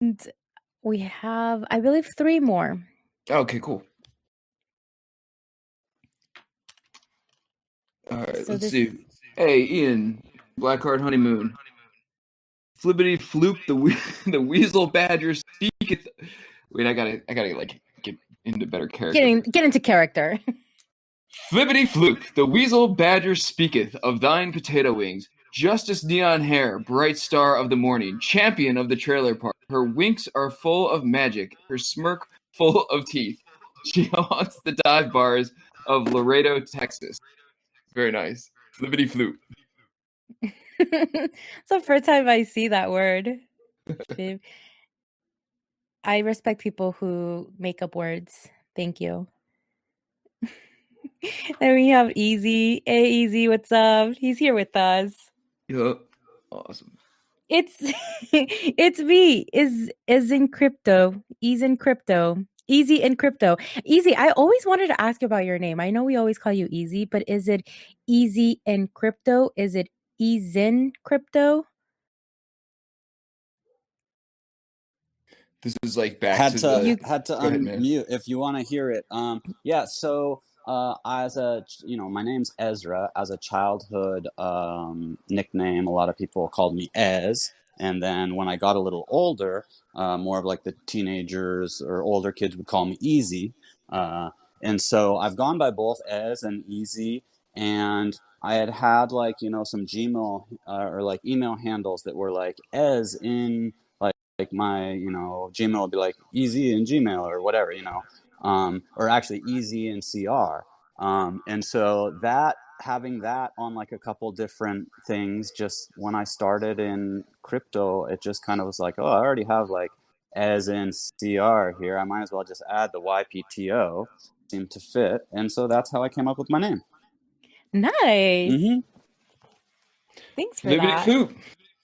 And we have, I believe, 3 more. Okay, cool. All right, So let's this see. Hey, Ian, Blackheart Honeymoon. Flippity Floop, the Weasel Badger speaketh. Wait, I gotta like get into better character. get into character. Flippity Floop, the Weasel Badger speaketh of thine potato wings. Justice Neon Hair, bright star of the morning, champion of the trailer park. Her winks are full of magic, her smirk full of teeth. She haunts the dive bars of Laredo, Texas. Very nice. Flippity Floop. It's the first time I see that word. I respect people who make up words. Thank you. Then we have Easy. Hey, Easy, what's up? He's here with us. Yup. Awesome. It's it's me. Is in crypto. He's in crypto. Easy in crypto. Easy. I always wanted to ask you about your name. I know we always call you Easy, but is it Easy in crypto? Is it Easin crypto? This is like back Had to to the. had to Go ahead, man. unmute if you want to hear it. Yeah. So as a my name's Ezra. As a childhood nickname, a lot of people called me Ez. And then when I got a little older, more of like the teenagers or older kids would call me Easy. And so I've gone by both Ez and Easy. And I had like some Gmail or like email handles that were like Ez in like my Gmail would be like easy in Gmail or whatever, or actually easy in CR. And so that having that on like a couple different things, just when I started in crypto, it just kind of was like, oh, I already have like as in CR here, I might as well just add the YPTO. Seemed to fit, and so that's how I came up with my name. Nice. Mm-hmm. Thanks for Flippity that. Floop.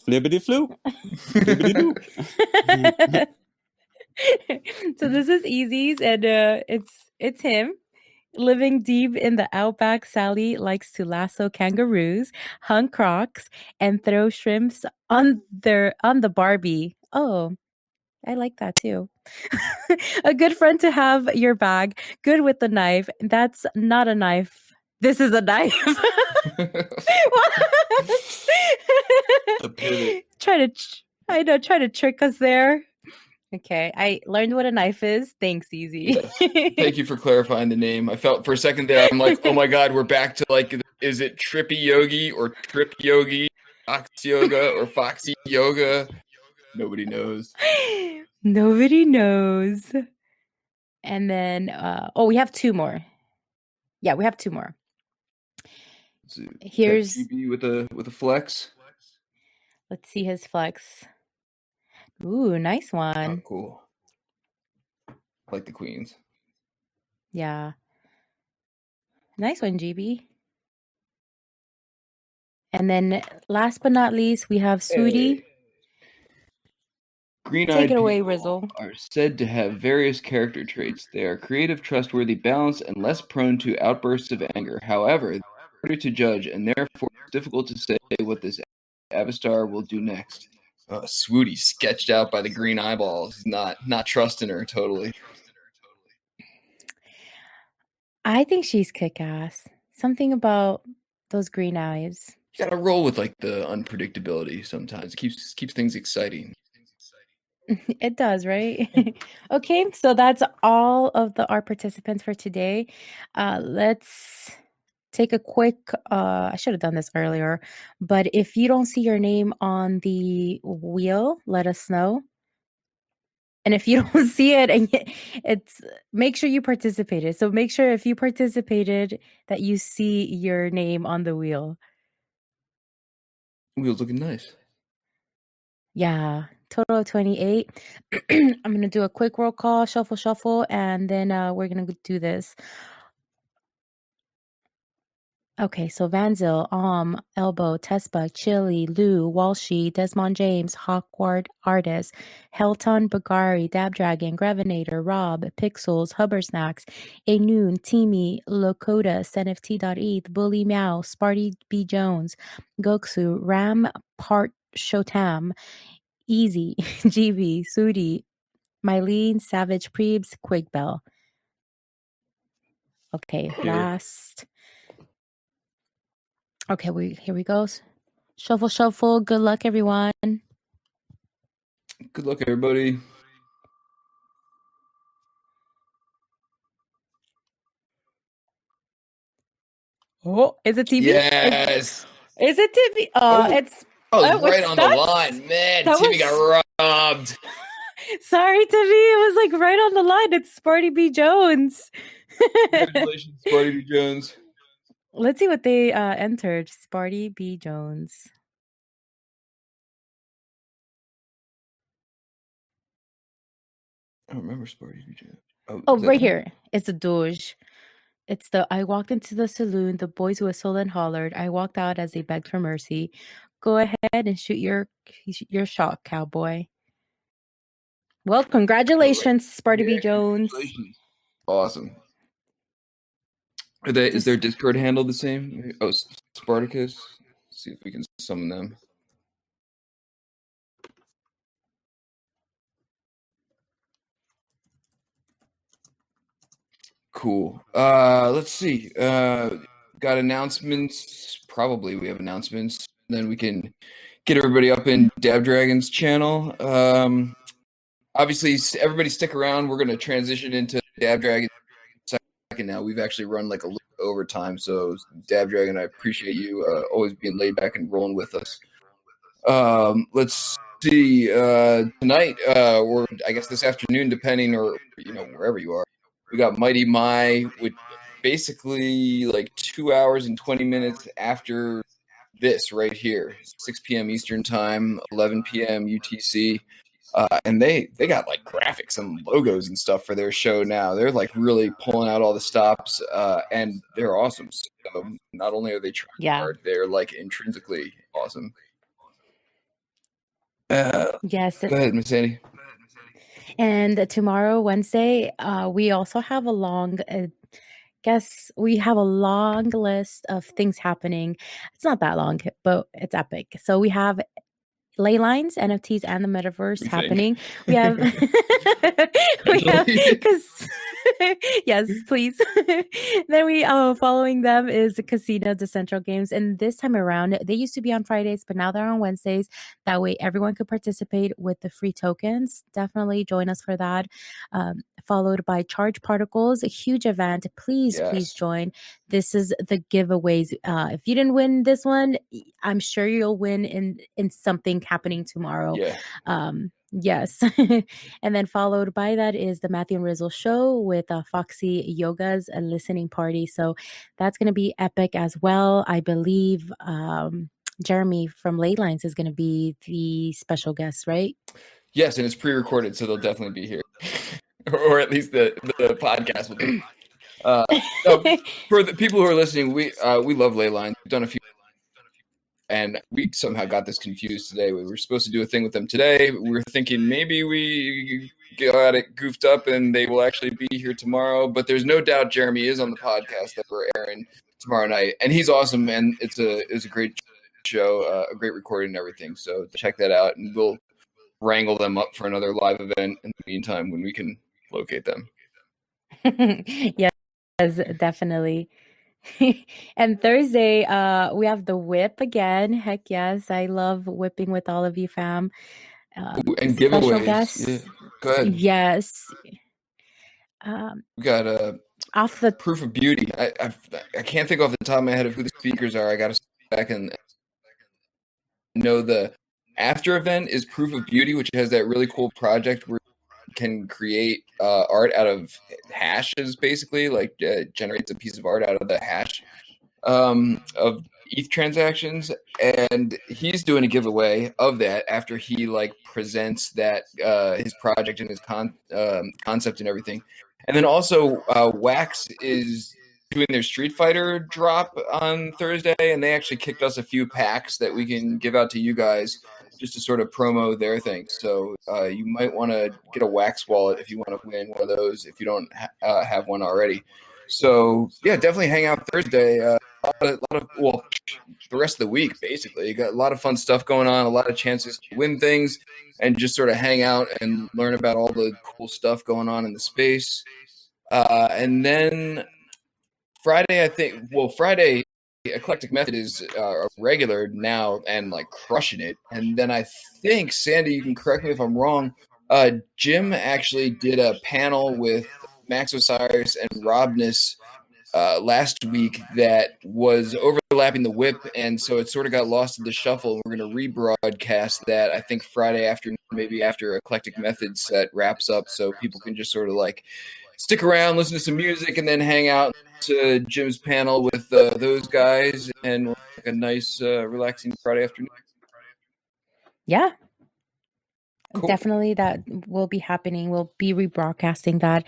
Flippity floop. Flippity bloop. So this is Easy's, and it's him. Living deep in the outback, Sally likes to lasso kangaroos, hunt crocs, and throw shrimps on the Barbie. Oh, I like that too. A good friend to have your bag. Good with the knife. That's not a knife. This is a knife. The pivot. Try to trick us there. Okay, I learned what a knife is. Thanks, Easy. Yes. Thank you for clarifying the name. I felt for a second there, I'm like, oh my God, we're back to like, is it Trippy Yogi or Trip Yogi, Fox Yoga or Foxy Yoga? Nobody knows. Nobody knows. And then, we have 2 more. Yeah, we have 2 more. Here's GB with a flex. Let's see his flex. Ooh, nice one. Oh, cool. Like the queens. Yeah. Nice one, GB. And then last but not least, we have Sweetie. Hey. Green-eyed Take it away, people Rizzle. are said to have various character traits. They are creative, trustworthy, balanced, and less prone to outbursts of anger. However, they are harder to judge, and therefore it's difficult to say what this Avastar will do next. Swooty sketched out by the green eyeballs. He's not trusting her totally. I think she's kick-ass. Something about those green eyes. You gotta roll with like the unpredictability sometimes. It keeps things exciting. It does, right? Okay, so that's all of our participants for today. Let's take a quick, I should have done this earlier, but if you don't see your name on the wheel, let us know. And if you don't see it, and it's make sure you participated. So make sure if you participated that you see your name on the wheel. Wheels looking nice. Yeah, total of 28. I'm going to do a quick roll call, shuffle, and then we're going to do this. Okay, so Vanzil, Elbow, Tespa, Chili, Lou, Walshy, Desmond James, Hawkward Artist, Helton, Bagari, Dabdragon, Grevinator, Rob, Pixels, Hubbersnacks, A Noon, Teamy, Lokota, SNFT.eth, Bully Meow, Sparty B. Jones, Goksu, Ram Part Shotam, Easy, GB, Sudi, Mylene, Savage, Prebes, Quig Bell. Okay, Here. last. Okay, here we go. Shuffle, shuffle. Good luck, everyone. Good luck, everybody. Oh, is it TV? Yes. Is it TV? It's. I was right it's on the line, man. that Timmy was- got robbed. Sorry, Timmy. It was like right on the line. It's Sparty B. Jones. Congratulations, Sparty B. Jones. Let's see what they entered. Sparty B. Jones. I don't remember Sparty B. Jones. Oh, is that right him? here. It's the Doge. It's the I walked into the saloon, the boys whistled and hollered. I walked out as they begged for mercy. Go ahead and shoot your shot, cowboy. Well, congratulations, Sparty B. Jones. Congratulations. Awesome. Is their Discord handle the same? Oh, Spartacus. Let's see if we can summon them. Cool. Let's see. Got announcements. Probably we have announcements. Then we can get everybody up in Dabdragon's channel. Obviously, everybody stick around. We're going to transition into Dabdragon second now. We've actually run like a little overtime. So, Dabdragon, I appreciate you always being laid back and rolling with us. Let's see. Tonight, or I guess this afternoon, depending, or wherever you are, we got Mighty Mai, which basically like 2 hours and 20 minutes after this right here, 6 p.m. Eastern Time, 11 p.m. UTC. And they got like graphics and logos and stuff for their show now. They're like really pulling out all the stops, and they're awesome. So not only are they trying hard, they're like intrinsically awesome. Yes. Go ahead, Miss Sandy. And tomorrow, Wednesday, we also have a long. Guess we have a long list of things happening. It's not that long, but it's epic. So we have ley lines, NFTs, and the metaverse happening. We have, because yes, please. Then we following them is the Casino Decentral Games, and this time around they used to be on Fridays, but now they're on Wednesdays. That way, everyone could participate with the free tokens. Definitely join us for that. Followed by Charge Particles, a huge event. Please join. This is the giveaways. If you didn't win this one, I'm sure you'll win in something happening tomorrow. Yes. And then followed by that is the Matthew and Rizzle show with Foxy Yoga's a listening party. So that's going to be epic as well. I believe Jeremy from Late Lines is going to be the special guest, right? Yes, and it's pre-recorded, so they'll definitely be here. Or at least the podcast will be. So for the people who are listening, we love Ley Lines. We've done a few, and we somehow got this confused today. We were supposed to do a thing with them today. We were thinking maybe we got it goofed up and they will actually be here tomorrow. But there's no doubt Jeremy is on the podcast that we're airing tomorrow night, and he's awesome. And it's a great show, a great recording and everything. So check that out, and we'll wrangle them up for another live event in the meantime when we can locate them. Yes, definitely. And Thursday, we have the whip again. Heck yes, I love whipping with all of you, fam. And giveaways. Yeah. Go ahead. Yes. We got a Proof of Beauty. I can't think off the top of my head of who the speakers are. I got to go back and know the after event is Proof of Beauty, which has that really cool project where you can create art out of hashes, basically, like generates a piece of art out of the hash of ETH transactions, and he's doing a giveaway of that after he like presents that his project and his concept and everything. And then also Wax is doing their Street Fighter drop on Thursday, and they actually kicked us a few packs that we can give out to you guys just to sort of promo their thing. So you might want to get a Wax wallet if you want to win one of those if you don't have one already. So yeah, definitely hang out Thursday. well, the rest of the week basically. You got a lot of fun stuff going on, a lot of chances to win things, and just sort of hang out and learn about all the cool stuff going on in the space. And then Friday, I think. Well, Friday, Eclectic Method is a regular now and like crushing it. And then I think Sandy, you can correct me if I'm wrong. Jim actually did a panel with Max Osiris and Robness last week that was overlapping the whip, and so it sort of got lost in the shuffle. We're going to rebroadcast that, I think, Friday afternoon, maybe after Eclectic Method set wraps up, so people can just sort of like stick around, listen to some music, and then hang out to Jim's panel with those guys, and like a nice, relaxing Friday afternoon. Yeah, Cool. definitely that will be happening. We'll be rebroadcasting that,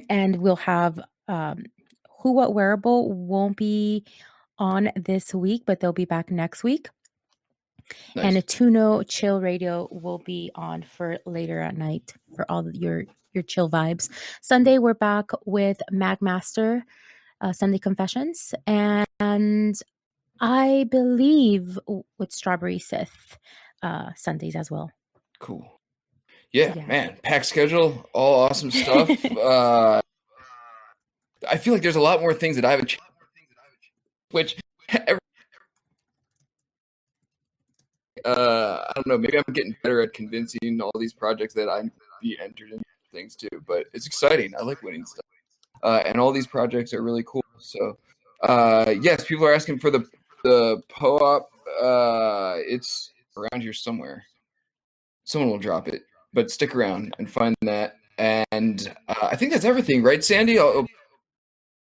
and we'll have Who What Wearable won't be on this week, but they'll be back next week. Nice. And a Tuno Chill Radio will be on for later at night for all your chill vibes. Sunday we're back with Magmaster, Sunday Confessions, and I believe with Strawberry Sith Sundays as well. Cool. Yeah, man, packed schedule, all awesome stuff. I feel like there's a lot more things that I haven't, which I don't know, maybe I'm getting better at convincing all these projects that I be entered into things too, but it's exciting. I like winning stuff. And all these projects are really cool. So, yes, people are asking for the PO-op. It's around here somewhere. Someone will drop it, but stick around and find that. And I think that's everything, right, Sandy?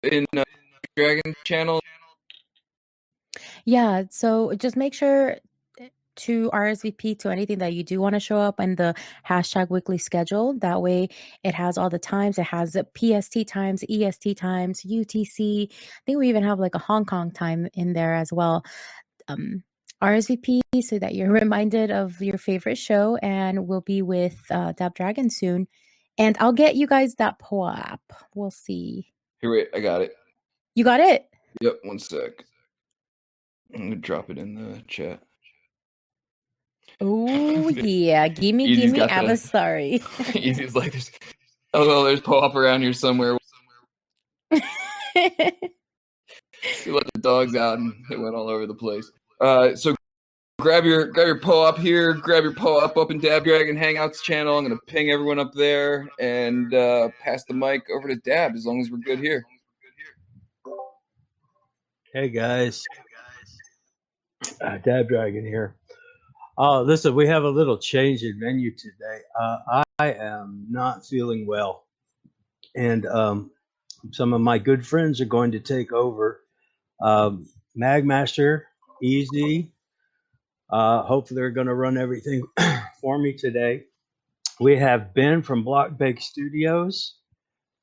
In Dragon channel. Yeah, so just make sure to RSVP to anything that you do want to show up in the hashtag weekly schedule. That way it has all the times. It has PST times, EST times, UTC. I think we even have like a Hong Kong time in there as well. RSVP so that you're reminded of your favorite show, and we'll be with Dabdragon soon. And I'll get you guys that POA app. We'll see. Here, wait, I got it. You got it? Yep, one sec. I'm going to drop it in the chat. Oh, yeah. Gimme, Easy's got Avastar. Easy's like, there's PO-op around here somewhere. We let the dogs out and it went all over the place. So grab your PO-op here, grab your PO-op up in Dabdragon Hangouts channel. I'm gonna ping everyone up there and pass the mic over to Dab as long as we're good here. Hey guys, Dabdragon here. Listen, we have a little change in menu today. I am not feeling well, and some of my good friends are going to take over. Magmaster, Easy. Hopefully, they're going to run everything for me today. We have Ben from Block Bake Studios,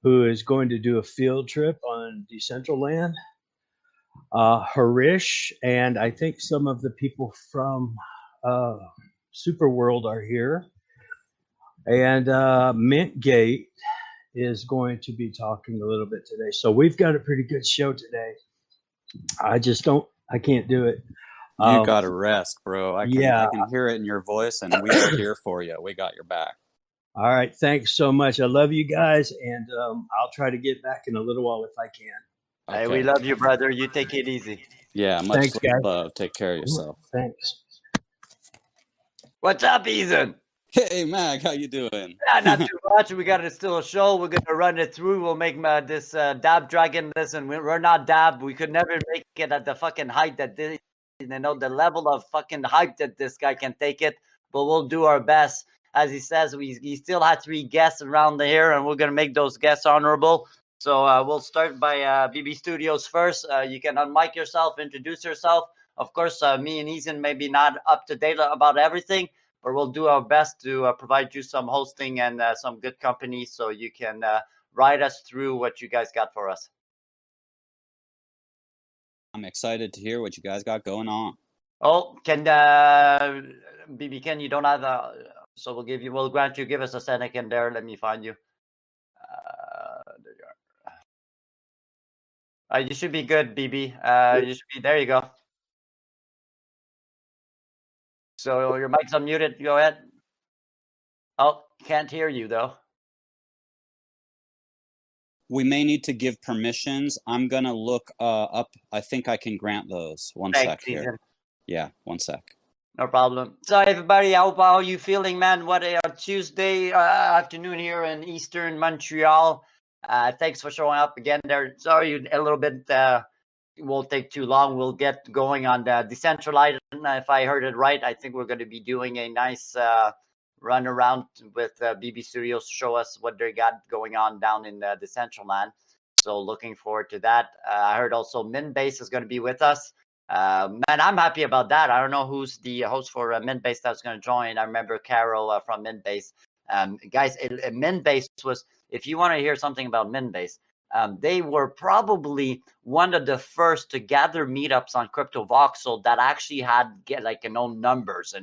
who is going to do a field trip on Decentraland. Harish, and I think some of the people from Super World are here. And Mintgate is going to be talking a little bit today. So we've got a pretty good show today. I can't do it. You got to rest, bro. I can hear it in your voice, and we are here for you. We got your back. All right. Thanks so much. I love you guys, and I'll try to get back in a little while if I can. Okay. Hey, we love you, brother. You take it easy. Yeah, much Thanks, guys. love. Take care of yourself. Thanks. What's up, Ethan? Hey, Mag, how you doing? Yeah, not too much. We got still a show. We're gonna run it through. We'll make this Dabdragon. Listen, we're not Dab. We could never make it at the fucking height that this, the level of fucking hype that this guy can take it. But we'll do our best. As he says, he still had 3 guests around here, and we're gonna make those guests honorable. So we'll start by BB Studios first. You can unmic yourself, introduce yourself. Of course, me and Ethan may be not up to date about everything, but we'll do our best to provide you some hosting and some good company so you can ride us through what you guys got for us. I'm excited to hear what you guys got going on. Oh, BB Ken, you don't have so we'll grant you, give us a second there. Let me find you. There you are. You should be good, BB. You should be. There you go. So your mic's unmuted. Go ahead. Oh, can't hear you though. We may need to give permissions. I'm gonna look up. I think I can grant those. One sec here. Ethan. Yeah, one sec. No problem. So everybody, how are you feeling, man? What a Tuesday afternoon here in Eastern Montreal. Thanks for showing up again there. Sorry, a little bit. It won't take too long. We'll get going on the decentralized. If I heard it right, I think we're going to be doing a nice run around with BB Studios to show us what they got going on down in the Decentraland. So looking forward to that. I heard also Minbase is going to be with us. Man, I'm happy about that. I don't know who's the host for Minbase that's going to join. I remember Carol from Minbase. Guys, Minbase was, if you want to hear something about Minbase, they were probably one of the first to gather meetups on Crypto Voxel that actually had own numbers.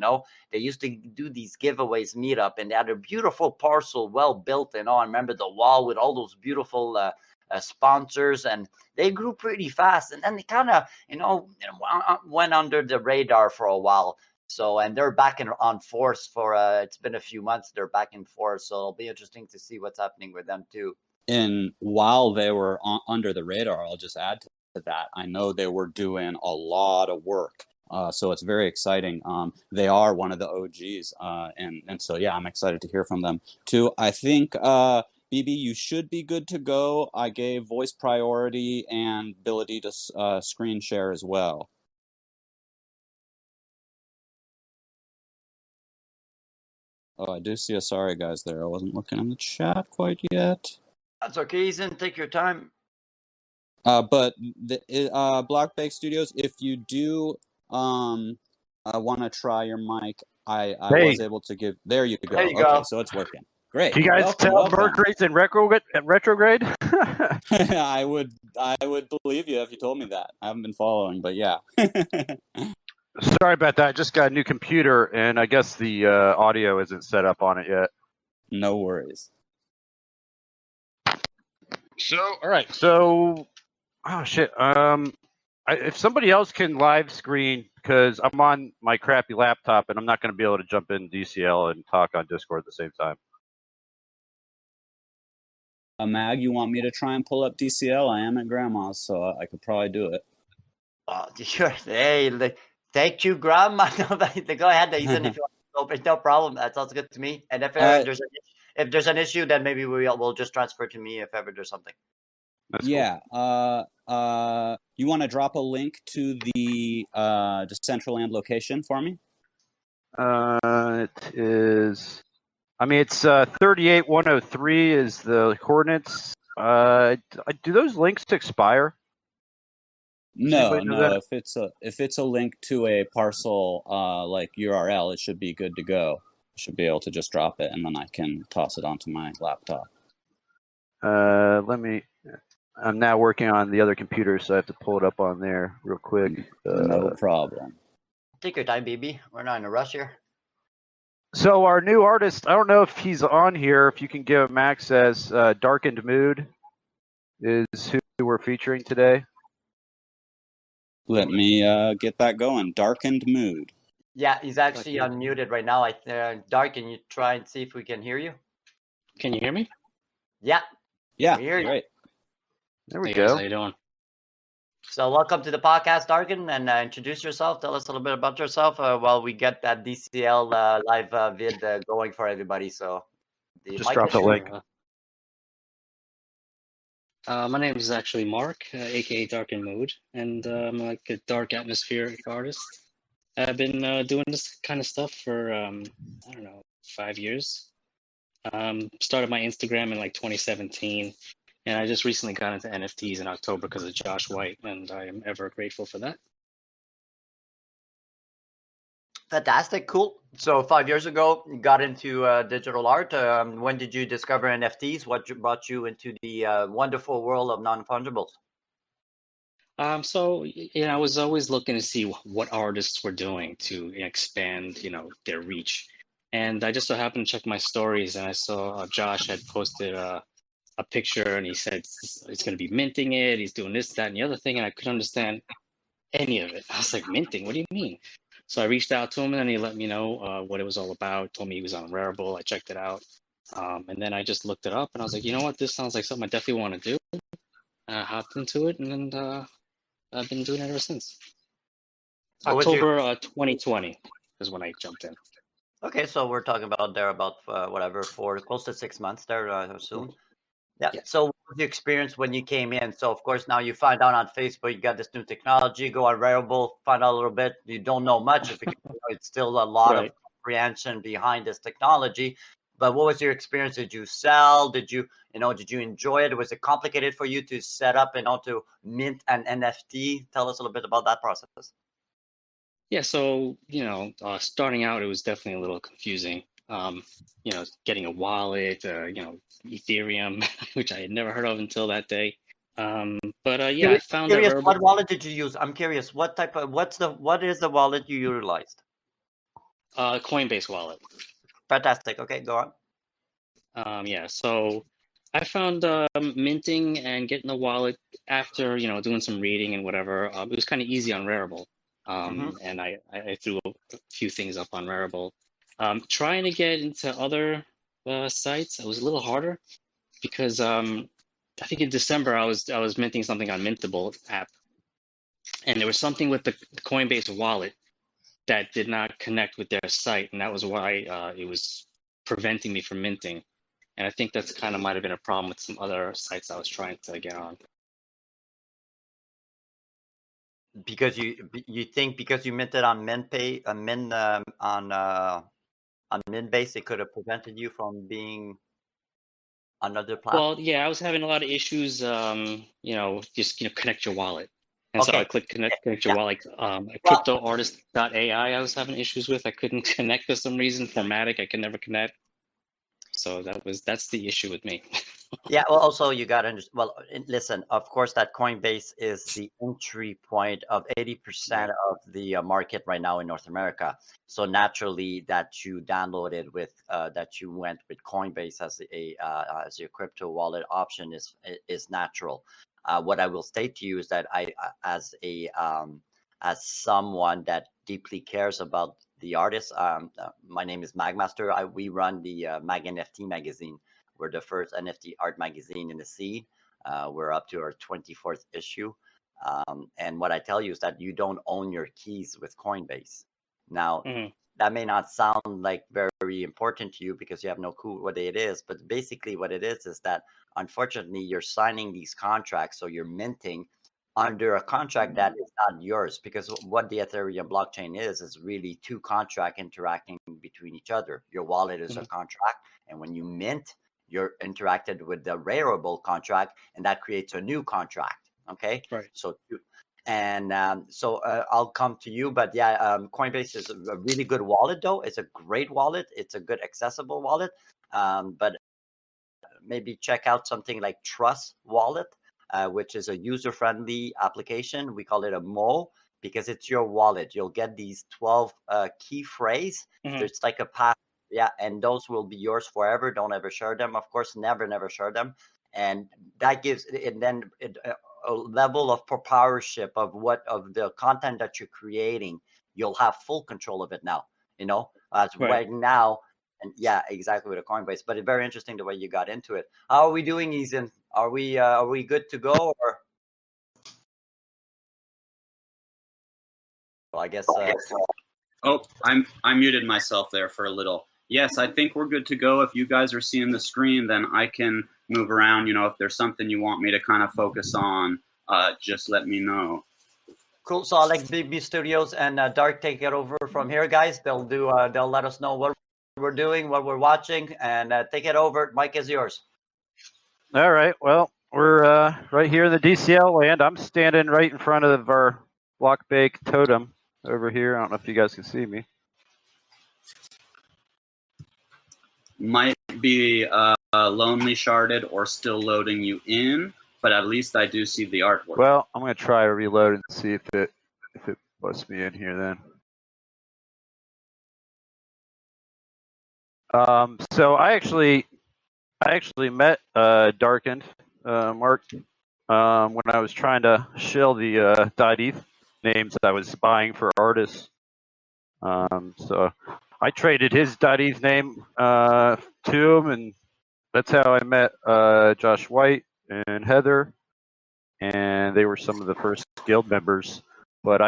They used to do these giveaways meetup, and they had a beautiful parcel, well built. I remember the wall with all those beautiful sponsors, and they grew pretty fast. And then they kind of went under the radar for a while. So, and they're back on force for it's been a few months. They're back in force, so it'll be interesting to see what's happening with them too. And while they were under the radar, I'll just add to that. I know they were doing a lot of work, so it's very exciting. They are one of the OGs, and so yeah, I'm excited to hear from them too. I think BB, you should be good to go. I gave voice priority and ability to screen share as well. Oh, I do see a sorry guys there. I wasn't looking in the chat quite yet. That's okay, Ethan. Take your time. But the Black Bake Studios, if you do want to try your mic, I was able to give. There you go. There you okay, go. So it's working. Great. Do you guys tell Mercury's in retrograde? I would believe you if you told me that. I haven't been following, but yeah. Sorry about that. I just got a new computer, and I guess the audio isn't set up on it yet. No worries. So, all right. So, oh shit. If somebody else can live screen, because I'm on my crappy laptop and I'm not going to be able to jump in DCL and talk on Discord at the same time. Mag, you want me to try and pull up DCL? I am at Grandma's, so I could probably do it. Sure. Hey, thank you, Grandma. Go ahead, Ethan. If you want to open, no problem. That sounds good to me. And if there's an issue, then maybe we'll just transfer to me if ever there's something. That's yeah. Cool. You want to drop a link to the Decentraland location for me? It is. I mean, it's 38103 is the coordinates. Do those links expire? No. If it's a link to a parcel like URL, it should be good to go. I should be able to just drop it, and then I can toss it onto my laptop. I'm now working on the other computer, so I have to pull it up on there real quick. No problem. Take your time, BB. We're not in a rush here. So our new artist, I don't know if he's on here. If you can give him access, Darkened Mood is who we're featuring today. Let me get that going. Darkened Mood. Yeah, he's actually unmuted right now. Dark, can you try and see if we can hear you? Can you hear me? Yeah. Yeah, we hear you. Great. There we Hey go. guys, how you doing? So welcome to the podcast, Darkin, and introduce yourself. Tell us a little bit about yourself while we get that DCL live vid going for everybody. So Just drop the link. My name is actually Mark, aka Dark in Mood, and I'm like a dark atmospheric artist. I've been doing this kind of stuff for I don't know, 5 years. Started my Instagram in like 2017, and I just recently got into NFTs in October because of Josh White, and I am ever grateful for that. Fantastic, cool. So 5 years ago, you got into digital art. When did you discover NFTs? What brought you into the wonderful world of non-fungibles? So I was always looking to see what artists were doing to expand, their reach. And I just so happened to check my stories, and I saw Josh had posted a picture, and he said it's going to be minting it. He's doing this, that, and the other thing, and I couldn't understand any of it. I was like, minting? What do you mean? So I reached out to him, and then he let me know what it was all about. Told me he was on Rarible. I checked it out, and then I just looked it up, and I was like, you know what? This sounds like something I definitely want to do. I hopped into it, and then I've been doing it ever since. October 2020 is when I jumped in. Okay, so we're talking about there about whatever, for close to 6 months there, I assume. Yeah. So what was the experience when you came in? So of course now you find out on Facebook you got this new technology. Go on Rarible, find out a little bit. You don't know much because it's still a lot of comprehension behind this technology. But what was your experience? Did you sell? Did you enjoy it? Was it complicated for you to set up and to mint an NFT? Tell us a little bit about that process. Yeah, so starting out, it was definitely a little confusing. Getting a wallet, Ethereum, which I had never heard of until that day. But I found curious, that what wallet did you use? I'm curious, what is the wallet you utilized? Coinbase wallet. Fantastic. Okay, go on. Yeah, so I found minting and getting the wallet after doing some reading and whatever. It was kind of easy on Rarible. And I threw a few things up on Rarible. Trying to get into other sites, it was a little harder because I think in December I was minting something on Mintable app, and there was something with the Coinbase wallet that did not connect with their site, and that was why it was preventing me from minting. And I think that's kind of might have been a problem with some other sites I was trying to get on. Because you think because you minted on MintPay, on Minbase, it could have prevented you from being on another platform. Well, yeah, I was having a lot of issues. Just connect your wallet, and so I clicked connect your wallet. CryptoArtist.ai I was having issues with. I couldn't connect for some reason. Formatic, I could never connect. So that's the issue with me. Yeah. Well, also you got to listen. Of course, that Coinbase is the entry point of 80% of the market right now in North America. So naturally, that you downloaded that you went with Coinbase as your crypto wallet option is natural. What I will state to you is that as someone that deeply cares about the artists, my name is Magmaster. We run the Mag NFT magazine. We're the first NFT art magazine in the scene. We're up to our 24th issue. And what I tell you is that you don't own your keys with Coinbase. Now, that may not sound like very important to you because you have no clue what it is. But basically what it is that unfortunately you're signing these contracts. So you're minting under a contract that is not yours, because what the Ethereum blockchain is really two contracts interacting between each other. Your wallet is a contract, and when you mint, you're interacted with the Rarible contract, and that creates a new contract. Okay, right. So I'll come to you, but yeah, Coinbase is a really good wallet, though. It's a great wallet. It's a good accessible wallet, but maybe check out something like Trust Wallet, which is a user-friendly application. We call it a MO because it's your wallet. You'll get these 12 key phrase. It's like a pass. Yeah, and those will be yours forever. Don't ever share them. Of course, never share them. And that gives it then a level of proprietorship of the content that you're creating. You'll have full control of it now. Right now. And yeah, exactly, with a Coinbase. But it's very interesting the way you got into it. How are we doing, Ethan? Are we good to go? Or well, I guess. I muted myself there for a little. Yes, I think we're good to go. If you guys are seeing the screen, then I can move around. If there's something you want me to kind of focus on, just let me know. Cool. So I'll let BB Studios and Dark take it over from here, guys. They'll let us know what we're doing, what we're watching, and take it over. Mike is yours. All right. Well, we're right here in the DCL land. I'm standing right in front of our block bake totem over here. I don't know if you guys can see me. Might be lonely sharded or still loading you in, but at least I do see the artwork. Well, I'm going to try to reload and see if it puts me in here then. So I actually met Darkened Mark when I was trying to shill the .eth names that I was buying for artists. So I traded his .eth name to him, and that's how I met Josh White and Heather, and they were some of the first guild members. But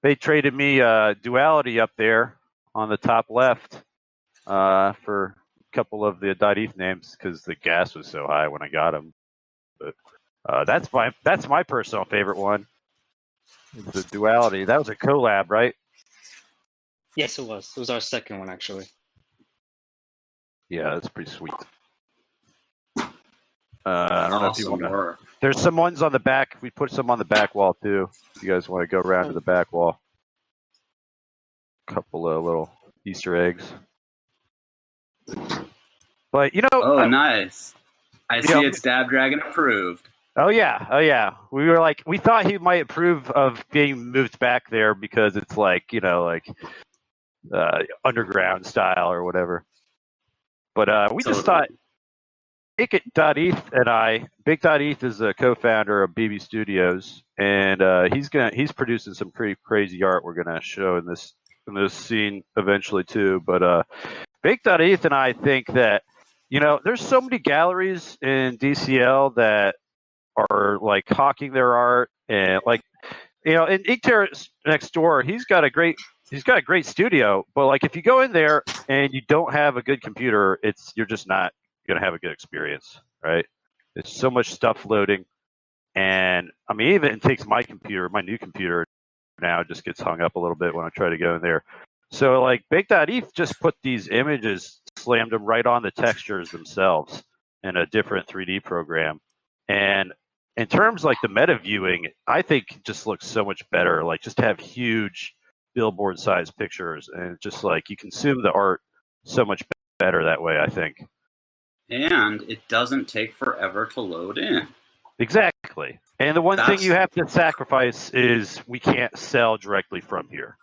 they traded me Duality up there on the top left for a couple of the .eth names because the gas was so high when I got them. But that's my personal favorite one. The Duality. That was a collab, right? Yes, it was. It was our second one, actually. Yeah, that's pretty sweet. I don't know if you Awesome want to. work. There's some ones on the back. We put some on the back wall too. If you guys want to go around to the back wall. A couple of little Easter eggs. But Oh, nice. I see know, it's Dabdragon approved. Oh yeah. We thought he might approve of being moved back there because it's like underground style or whatever. But we just thought Big.eth and Big.eth is a co-founder of BB Studios, and he's producing some pretty crazy art we're gonna show in this scene eventually too. But Big.eth and I think that there's so many galleries in DCL that are like hawking their art, and and Inkter next door, he's got a great studio, but like if you go in there and you don't have a good computer, you're just not gonna have a good experience, right? There's so much stuff loading, and I mean even it takes my new computer now just gets hung up a little bit when I try to go in there. So like Big.eth just put these images, slammed them right on the textures themselves in a different 3D program, and in terms like the meta viewing, I think it just looks so much better. Like just have huge billboard sized pictures, and just like you consume the art so much better that way, I think. And it doesn't take forever to load in. Exactly. And the one thing you have to sacrifice is we can't sell directly from here.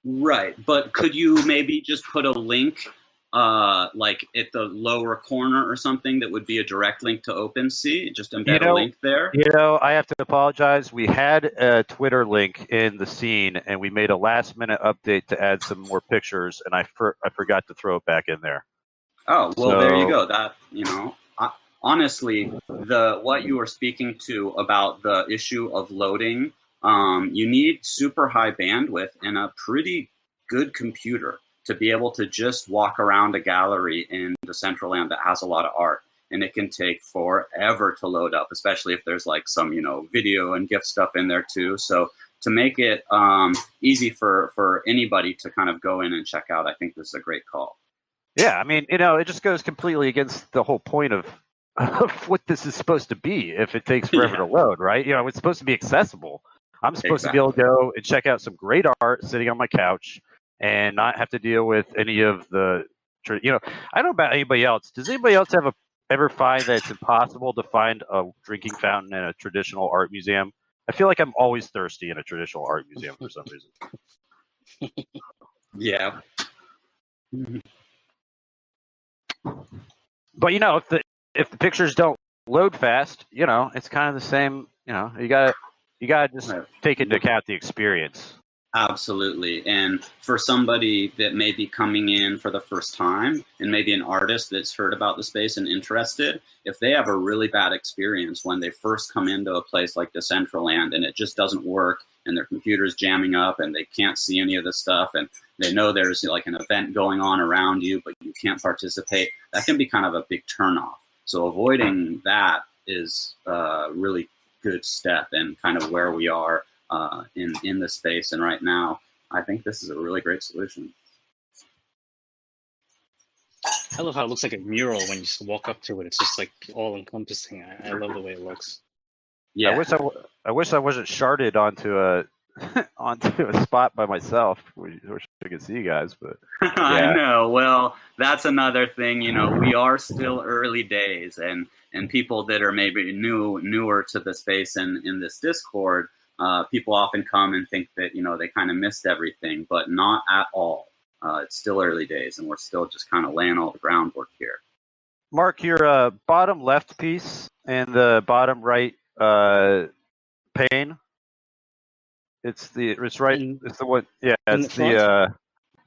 Right, but could you maybe just put a link like at the lower corner or something that would be a direct link to OpenSea? Just embed a link there? I have to apologize. We had a Twitter link in the scene, and we made a last-minute update to add some more pictures, and I forgot to throw it back in there. Oh, well, there you go. That, honestly, what you were speaking to about the issue of loading, you need super high bandwidth and a pretty good computer to be able to just walk around a gallery in Decentraland that has a lot of art. And it can take forever to load up, especially if there's like some, video and GIF stuff in there too. So to make it easy for anybody to kind of go in and check out, I think this is a great call. Yeah, I mean, it just goes completely against the whole point of what this is supposed to be if it takes forever to load, right? It's supposed to be accessible. I'm supposed to be able to go and check out some great art sitting on my couch and not have to deal with any of the, I don't know about anybody else. Does anybody else ever find that it's impossible to find a drinking fountain in a traditional art museum? I feel like I'm always thirsty in a traditional art museum for some reason. Yeah. But if the pictures don't load fast, it's kind of the same. You gotta just take into account the experience. Absolutely. And for somebody that may be coming in for the first time, and maybe an artist that's heard about the space and interested, if they have a really bad experience when they first come into a place like Decentraland and it just doesn't work and their computer's jamming up and they can't see any of the stuff and they know there's like an event going on around you, but you can't participate, that can be kind of a big turnoff. So avoiding that is a really good step and kind of where we are in the space. And right now, I think this is a really great solution. I love how it looks like a mural when you just walk up to it. It's just like all encompassing. I love the way it looks. Yeah. I wish I wasn't sharded onto a spot by myself. Wish I could see you guys, but yeah. I know. Well, that's another thing. We are still early days, and people that are maybe newer to the space and in this Discord, people often come and think that they kind of missed everything, but not at all. It's still early days, and we're still just kind of laying all the groundwork here. Mark, your bottom left piece and the bottom right pane. It's right. It's the one. Yeah, in it's the front?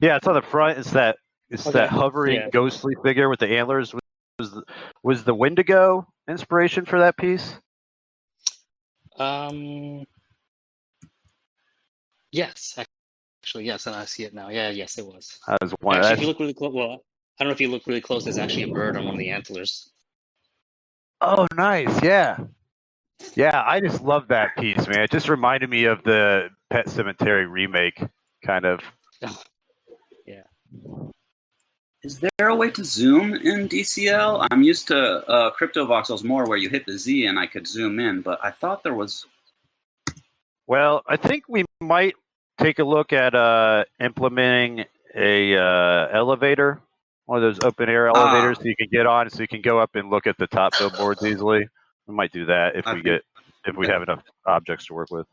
yeah, it's on the front. It's that Okay. hovering Yeah. ghostly figure with the antlers. Was the Wendigo inspiration for that piece? Yes, actually, yes, and I see it now. Yeah, yes, it was. That was one. Actually, if you look really close, well, I don't know if you look really close. There's actually a bird on one of the antlers. Oh, nice. Yeah. Yeah, I just love that piece, man. It just reminded me of the Pet Cemetery remake, kind of. Yeah. Is there a way to zoom in DCL? I'm used to CryptoVoxels more where you hit the Z and I could zoom in, but I thought there was... Well, I think we might take a look at implementing a elevator, one of those open air elevators, so you can get on, so you can go up and look at the top billboards easily. We might do that if we have enough objects to work with.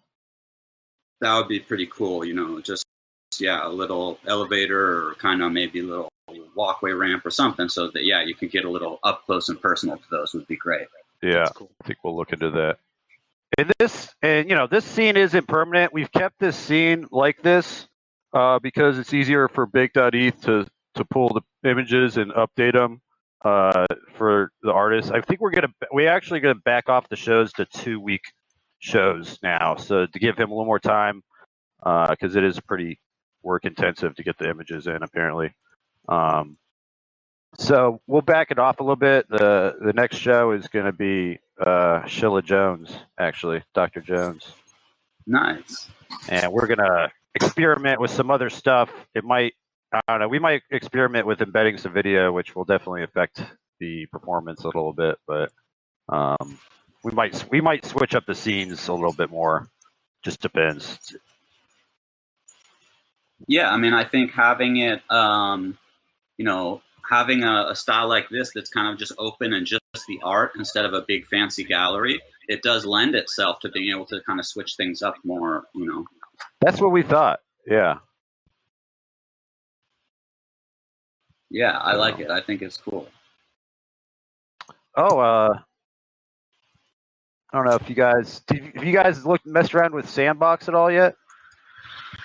That would be pretty cool, just a little elevator or kind of maybe a little walkway ramp or something, so that you could get a little up close and personal to those would be great. Yeah, cool. I think we'll look into that. And this scene isn't permanent. We've kept this scene like this because it's easier for Bake.eth to pull the images and update them for the artists. I think we're actually gonna back off the shows to 2-week shows now, so to give him a little more time because it is pretty work intensive to get the images in apparently. So we'll back it off a little bit. The next show is going to be Sheila Jones, actually, Dr. Jones. Nice. And we're going to experiment with some other stuff. I don't know, we might experiment with embedding some video, which will definitely affect the performance a little bit, but we might switch up the scenes a little bit more. Just depends. Yeah, I mean, I think having it, having a style like this that's kind of just open and just the art instead of a big fancy gallery, it does lend itself to being able to kind of switch things up more, That's what we thought. Yeah. Yeah, I like it. I think it's cool. Oh, I don't know if you guys messed around with Sandbox at all yet?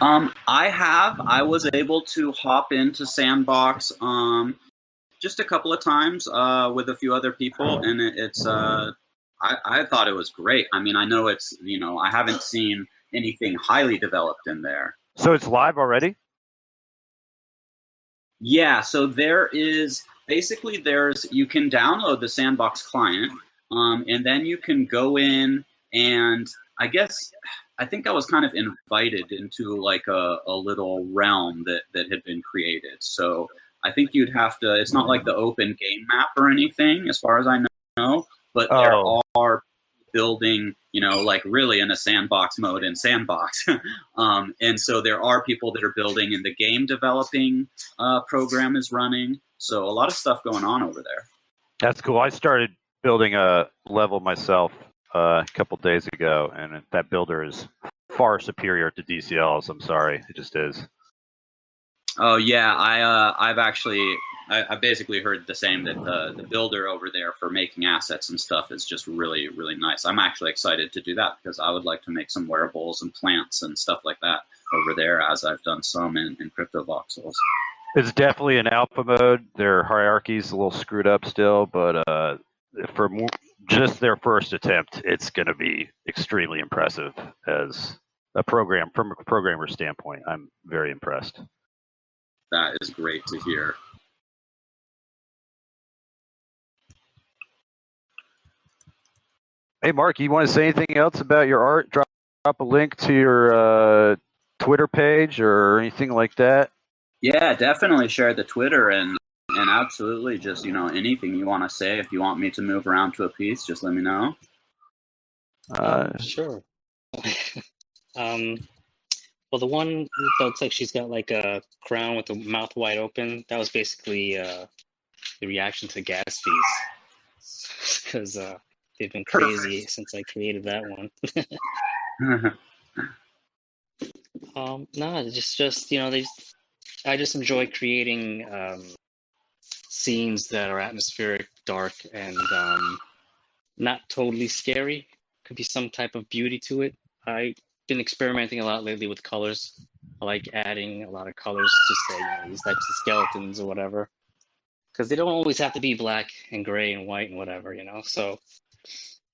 I have. I was able to hop into Sandbox just a couple of times with a few other people, and it's I thought it was great. I mean, I know it's I haven't seen anything highly developed in there. So it's live already? Yeah. So you can download the Sandbox client, and then you can go in and I think I was kind of invited into like a little realm that had been created. So I think you'd have to, it's not like the open game map or anything as far as I know, but there are building, like really in a sandbox mode in Sandbox. And so there are people that are building and the game developing program is running. So a lot of stuff going on over there. That's cool. I started building a level myself a couple days ago, and that builder is far superior to DCL's. I'm sorry, it just is. Oh yeah, I basically heard the same, that the builder over there for making assets and stuff is just really, really nice. I'm actually excited to do that because I would like to make some wearables and plants and stuff like that over there, as I've done some in CryptoVoxels. It's definitely an alpha mode. Their hierarchy's a little screwed up still, but for just their first attempt, it's going to be extremely impressive as a program. From a programmer standpoint, I'm very impressed. That is great to hear. Hey, Mark, you want to say anything else about your art? Drop a link to your Twitter page or anything like that. Yeah, definitely share the Twitter and absolutely just, anything you want to say. If you want me to move around to a piece, just let me know. Sure. Well, the one that looks like she's got like a crown with the mouth wide open, that was basically the reaction to gas fees. Because they've been crazy since I created that one. No, it's just I just enjoy creating scenes that are atmospheric, dark and not totally scary. Could be some type of beauty to it. I've been experimenting a lot lately with colors. I like adding a lot of colors to say, these types of skeletons or whatever, because they don't always have to be black and gray and white and whatever, So,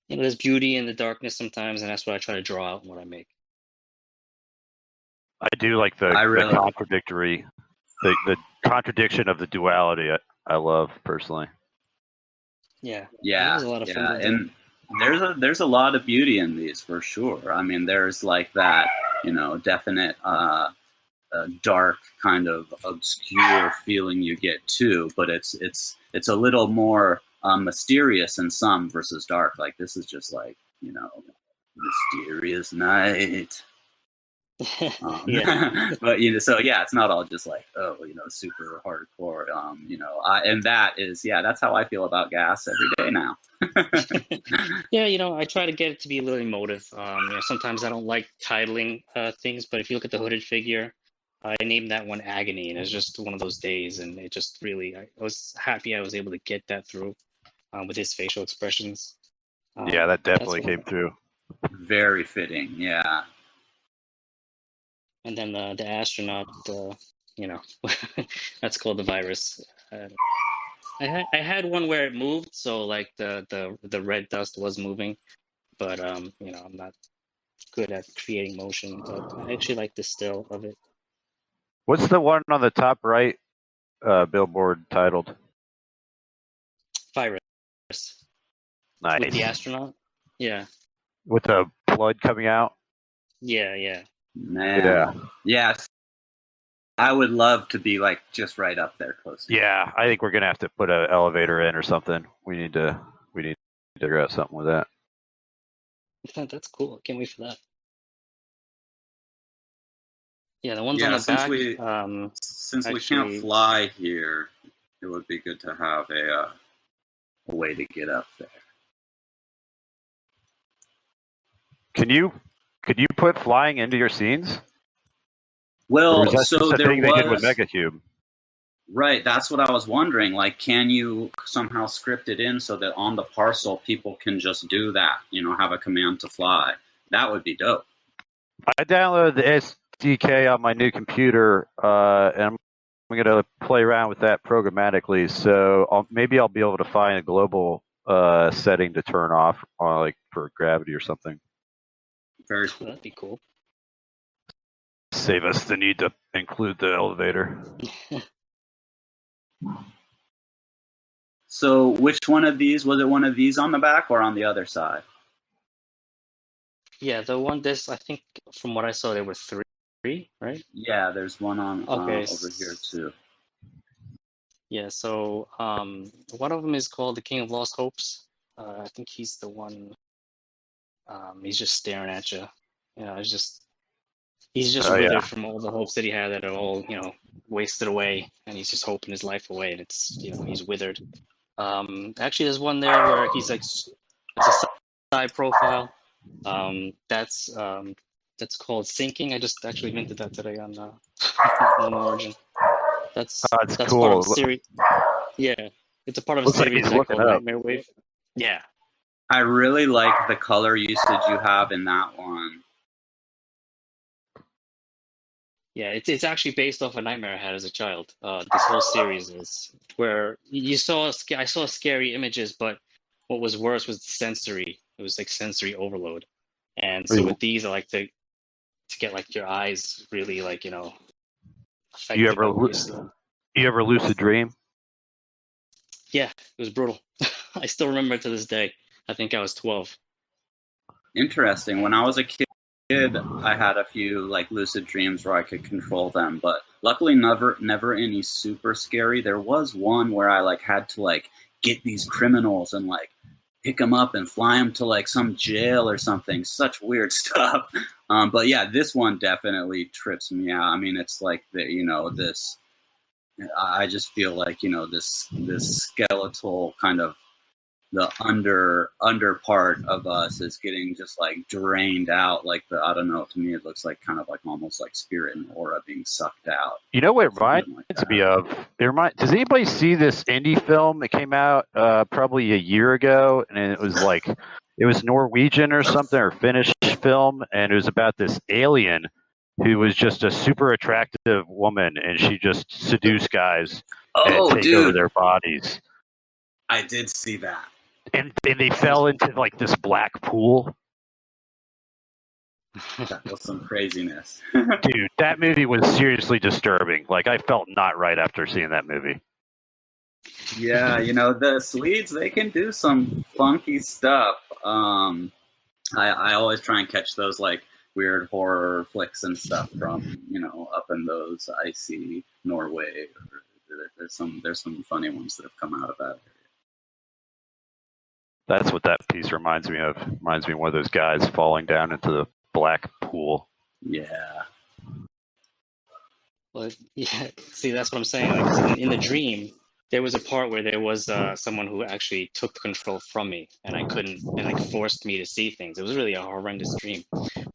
there's beauty in the darkness sometimes, and that's what I try to draw out in what I make. I do like the contradictory, the contradiction of the duality. I love personally. Yeah, Yeah, it was a lot of fun. And there's a lot of beauty in these for sure. I mean, there's like that, definite dark kind of obscure feeling you get too, but it's a little more mysterious in some versus dark. Like this is just like, mysterious night. Yeah. But so yeah, it's not all just like super hardcore. And that is that's how I feel about gas every day now. Yeah, I try to get it to be a little emotive. Sometimes I don't like titling things, but if you look at the hooded figure, I named that one Agony, and it's just one of those days, and it just really, I was happy I was able to get that through with his facial expressions. Yeah, that definitely came through. Very fitting, yeah. And then the astronaut, that's called the virus. I had one where it moved, so like the red dust was moving, but I'm not good at creating motion, but I actually like the still of it. What's the one on the top right billboard titled? Virus. Nice. With the astronaut? Yeah. With the blood coming out? Yeah. Man. Yeah. Yes. I would love to be like just right up there close. Yeah, I think we're gonna have to put an elevator in or something. We need to figure out something with that. That's cool. I can't wait for that. Yeah, the ones on the back. Since we can't fly here, it would be good to have a way to get up there. Could you put flying into your scenes? Well, so the there thing was, they did with Megacube. Right, that's what I was wondering. Like, can you somehow script it in so that on the parcel people can just do that? Have a command to fly. That would be dope. I downloaded the SDK on my new computer, and I'm going to play around with that programmatically. So maybe I'll be able to find a global setting to turn off, like for gravity or something. Very cool. That'd be cool. Save us the need to include the elevator. So which one of these, was it one of these on the back or on the other side? Yeah, the one I think from what I saw there were three, right? Yeah, there's one on over here too. Yeah, so one of them is called the King of Lost Hopes. I think he's the one. He's just staring at you. He's just withered from all the hopes that he had that are all wasted away, and he's just hoping his life away, and it's he's withered. Actually, there's one there where he's like, it's a side profile. That's called Sinking. I just actually minted that today on Origin. That's cool. Part of the series. Yeah, it's a part of a series called Nightmare Wave. Yeah. I really like the color usage you have in that one. Yeah, it's actually based off a nightmare I had as a child. This whole series is where I saw scary images, but what was worse was the sensory. It was like sensory overload, and so with these, I like to get like your eyes really like affected. You ever lucid dream? Yeah, it was brutal. I still remember it to this day. I think I was 12. Interesting. When I was a kid, I had a few like lucid dreams where I could control them, but luckily never any super scary. There was one where I like had to like get these criminals and like pick them up and fly them to like some jail or something. Such weird stuff. But yeah, this one definitely trips me out. I mean, it's like this. I just feel like this skeletal kind of under part of us is getting just like drained out. Like I don't know. To me, it looks like kind of like almost like spirit and aura being sucked out. You know what it reminds Like me of? Does anybody see this indie film that came out probably a year ago? And it was like, it was Norwegian or something, or Finnish film, and it was about this alien who was just a super attractive woman, and she just seduced guys and take over their bodies. I did see that. And they fell into like this black pool. That was some craziness. Dude, that movie was seriously disturbing. Like, I felt not right after seeing that movie. Yeah, the Swedes, they can do some funky stuff. I always try and catch those like weird horror flicks and stuff from up in those icy Norway. There's some funny ones that have come out of that area. That's what that piece reminds me of. Reminds me of one of those guys falling down into the black pool. Yeah. Well, yeah. See, that's what I'm saying. Like in the dream, there was a part where there was someone who actually took control from me, and I couldn't, and like forced me to see things. It was really a horrendous dream.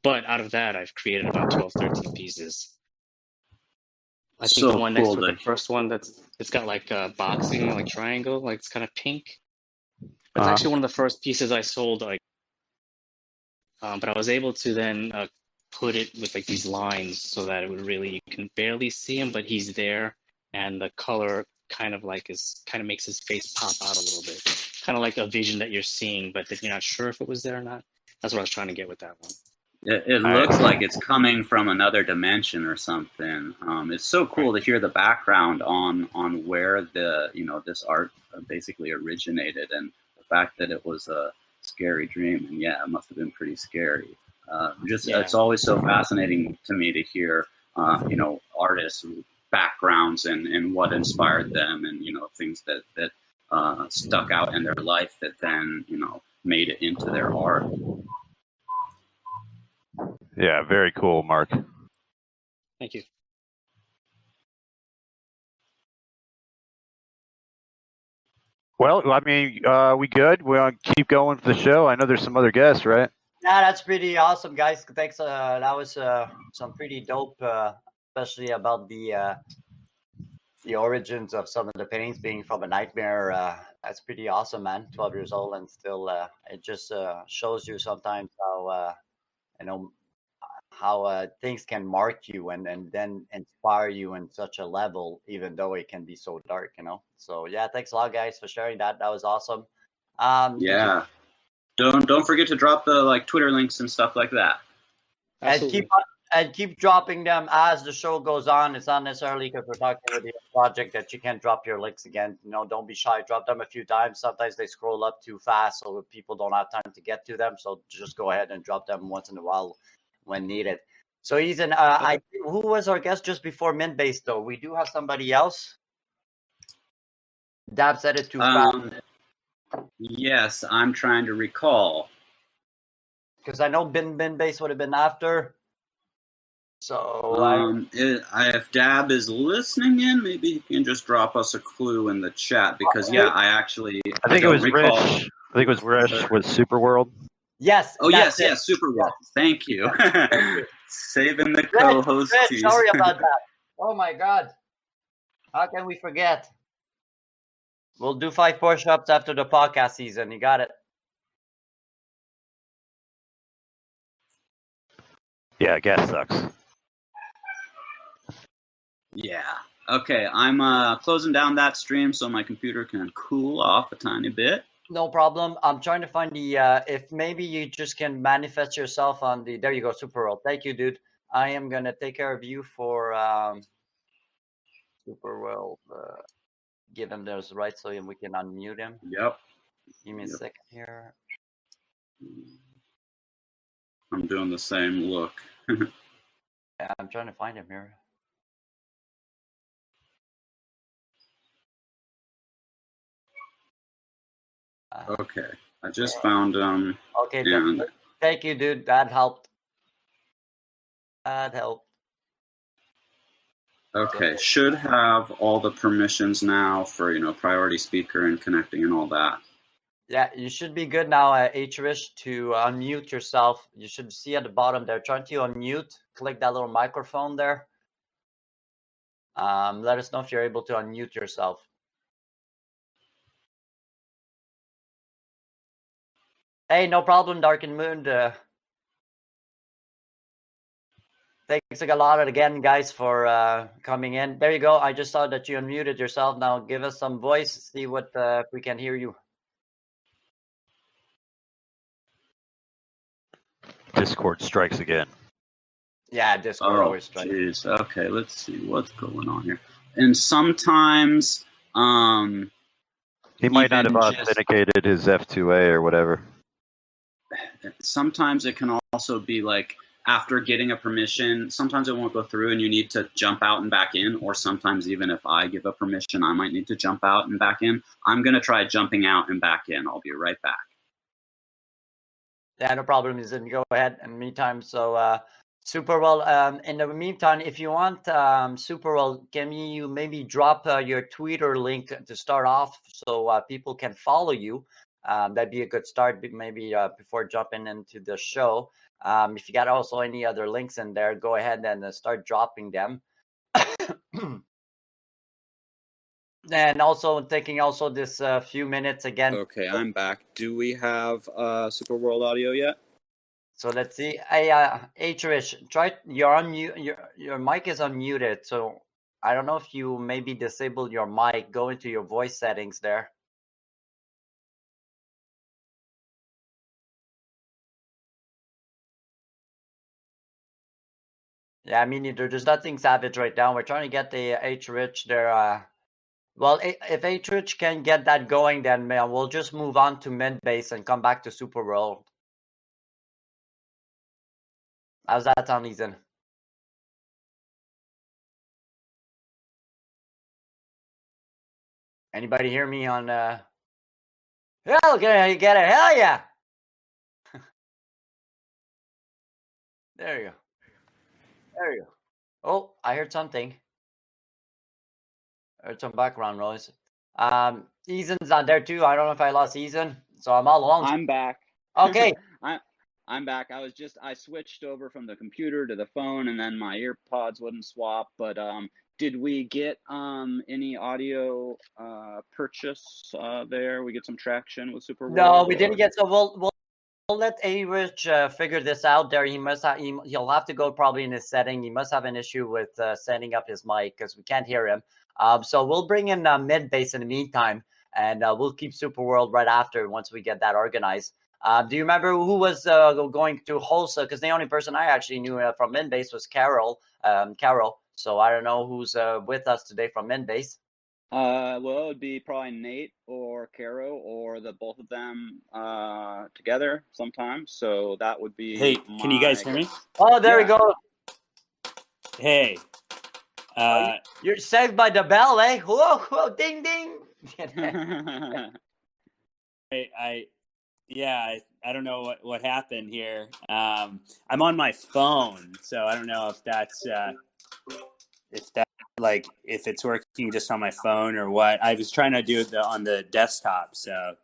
But out of that, I've created about 12, 13 pieces. I think the one next to the first one it's got like a boxing like triangle, like it's kind of pink. It's actually one of the first pieces I sold, like, but I was able to then put it with like these lines so that it would really, you can barely see him, but he's there, and the color kind of makes his face pop out a little bit, kind of like a vision that you're seeing, but that you're not sure if it was there or not. That's what I was trying to get with that one. It looks like it's coming from another dimension or something. It's so cool to hear the background on where this art basically originated, and the fact that it was a scary dream. And yeah, it must have been pretty scary. It's always so fascinating to me to hear artists' backgrounds and what inspired them, and things that stuck out in their life that then made it into their art. Yeah, very cool, Mark. Thank you. Well, I mean, we good? We want to keep going for the show? I know there's some other guests, right? Yeah, that's pretty awesome, guys. Thanks. That was some pretty dope, especially about the origins of some of the paintings being from a nightmare. That's pretty awesome, man. 12 years old and still, it just shows you sometimes how things can mark you and then inspire you in such a level, even though it can be so dark, So yeah, thanks a lot, guys, for sharing that. That was awesome. Yeah. Don't forget to drop the Twitter links and stuff like that. And keep dropping them as the show goes on. It's not necessarily because we're talking with the project that you can't drop your links again. Don't be shy. Drop them a few times. Sometimes they scroll up too fast, so people don't have time to get to them. So just go ahead and drop them once in a while when needed. So Ethan, who was our guest just before Mint-Base though? We do have somebody else. Dab said it too fast. Yes, I'm trying to recall. Because I know Mint-Base would have been after. So if Dab is listening in, maybe he can just drop us a clue in the chat, because I think it was Rich. I think it was Rich with Superworld. Yes. Oh yes, Superworld. Thank you. Saving the co-host. Sorry about that. Oh my God. How can we forget? We'll do 5 push-ups after the podcast season. You got it. Yeah, gas sucks. Yeah. Okay, I'm closing down that stream so my computer can cool off a tiny bit. No problem. I'm trying to find the if maybe you just can manifest yourself on the. There you go, Superworld. Thank you, dude. I am gonna take care of you for Superworld. Give him those rights so we can unmute him. Yep. Give me a second here. I'm doing the same look. Yeah, I'm trying to find him here. Okay, I just found him. Okay, thank you, dude. That helped. Okay, should have all the permissions now for priority speaker and connecting and all that. Yeah, you should be good now, H-Rish, to unmute yourself. You should see at the bottom there, trying to unmute. Click that little microphone there. Let us know if you're able to unmute yourself. Hey, no problem, Darkened Moon. Thanks a lot again, guys, for coming in. There you go. I just saw that you unmuted yourself. Now give us some voice. See what if we can hear you. Discord strikes again. Yeah, Discord always strikes. Jeez. Okay, let's see what's going on here. And sometimes, He might not even have just- authenticated his F2A or whatever. sometimes it can also be like after getting a permission, sometimes it won't go through and you need to jump out and back in, or sometimes even if I give a permission, I might need to jump out and back in. I'm going to try jumping out and back in. I'll be right back. Yeah, no problem. You can go ahead in the meantime. So, super well. In the meantime, if you want, super well, can you maybe drop your Twitter link to start off so people can follow you? That'd be a good start, maybe before jumping into the show. If you got also any other links in there, go ahead and start dropping them. And also taking also this few minutes again. Okay, I'm back. Do we have Super World audio yet? So let's see. Hey, H-Rich, try you're unmute. Your mic is unmuted. So I don't know if you maybe disable your mic. Go into your voice settings there. Yeah, me neither. There's nothing savage right now. We're trying to get the H-Rich there. Well, if H-Rich can get that going, then man, we'll just move on to mid base and come back to Super World. How's that sound, Ethan? Anybody hear me on hell yeah, you get it, hell yeah. There you go. There you go. Oh, I heard something. I heard some background noise. Ethan's not there too. I don't know if I lost Ethan, so I'm all alone. I'm back. Okay. I'm back. I switched over from the computer to the phone, and then my earpods wouldn't swap. But did we get any audio purchase there? We get some traction with Super World? No, we didn't get. So we'll let A-Rich figure this out there. He must have. He'll have to go probably in his setting. He must have an issue with setting up his mic because we can't hear him. So we'll bring in mid base in the meantime, and we'll keep Super World right after once we get that organized. Do you remember who was going to host? Because the only person I actually knew from mid base was Carol. Carol. So I don't know who's with us today from mid base. Well, it would be probably Nate or Caro or the both of them together sometimes. So that would be. Hey, can you guys hear me? Oh, there we go. Hey. You're saved by the bell, eh? Whoa, whoa, ding, ding. I don't know what happened here. I'm on my phone, so I don't know if that's if it's working just on my phone or what. I was trying to do it on the desktop, so.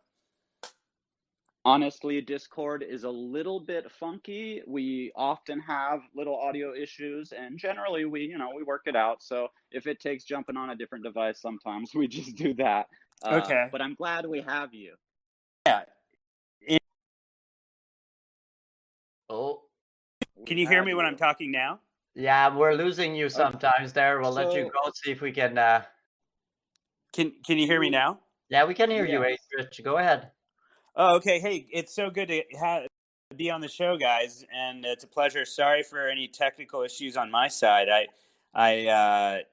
Honestly, Discord is a little bit funky. We often have little audio issues, and generally we work it out. So if it takes jumping on a different device, sometimes we just do that. Okay. But I'm glad we have you. Yeah. Oh. Can you hear me when I'm talking now? Yeah, we're losing you sometimes there. We'll let you go, see if we can... Can you hear me now? Yeah, we can hear you, Rich. Go ahead. Oh, okay. Hey, it's so good to be on the show, guys, and it's a pleasure. Sorry for any technical issues on my side. I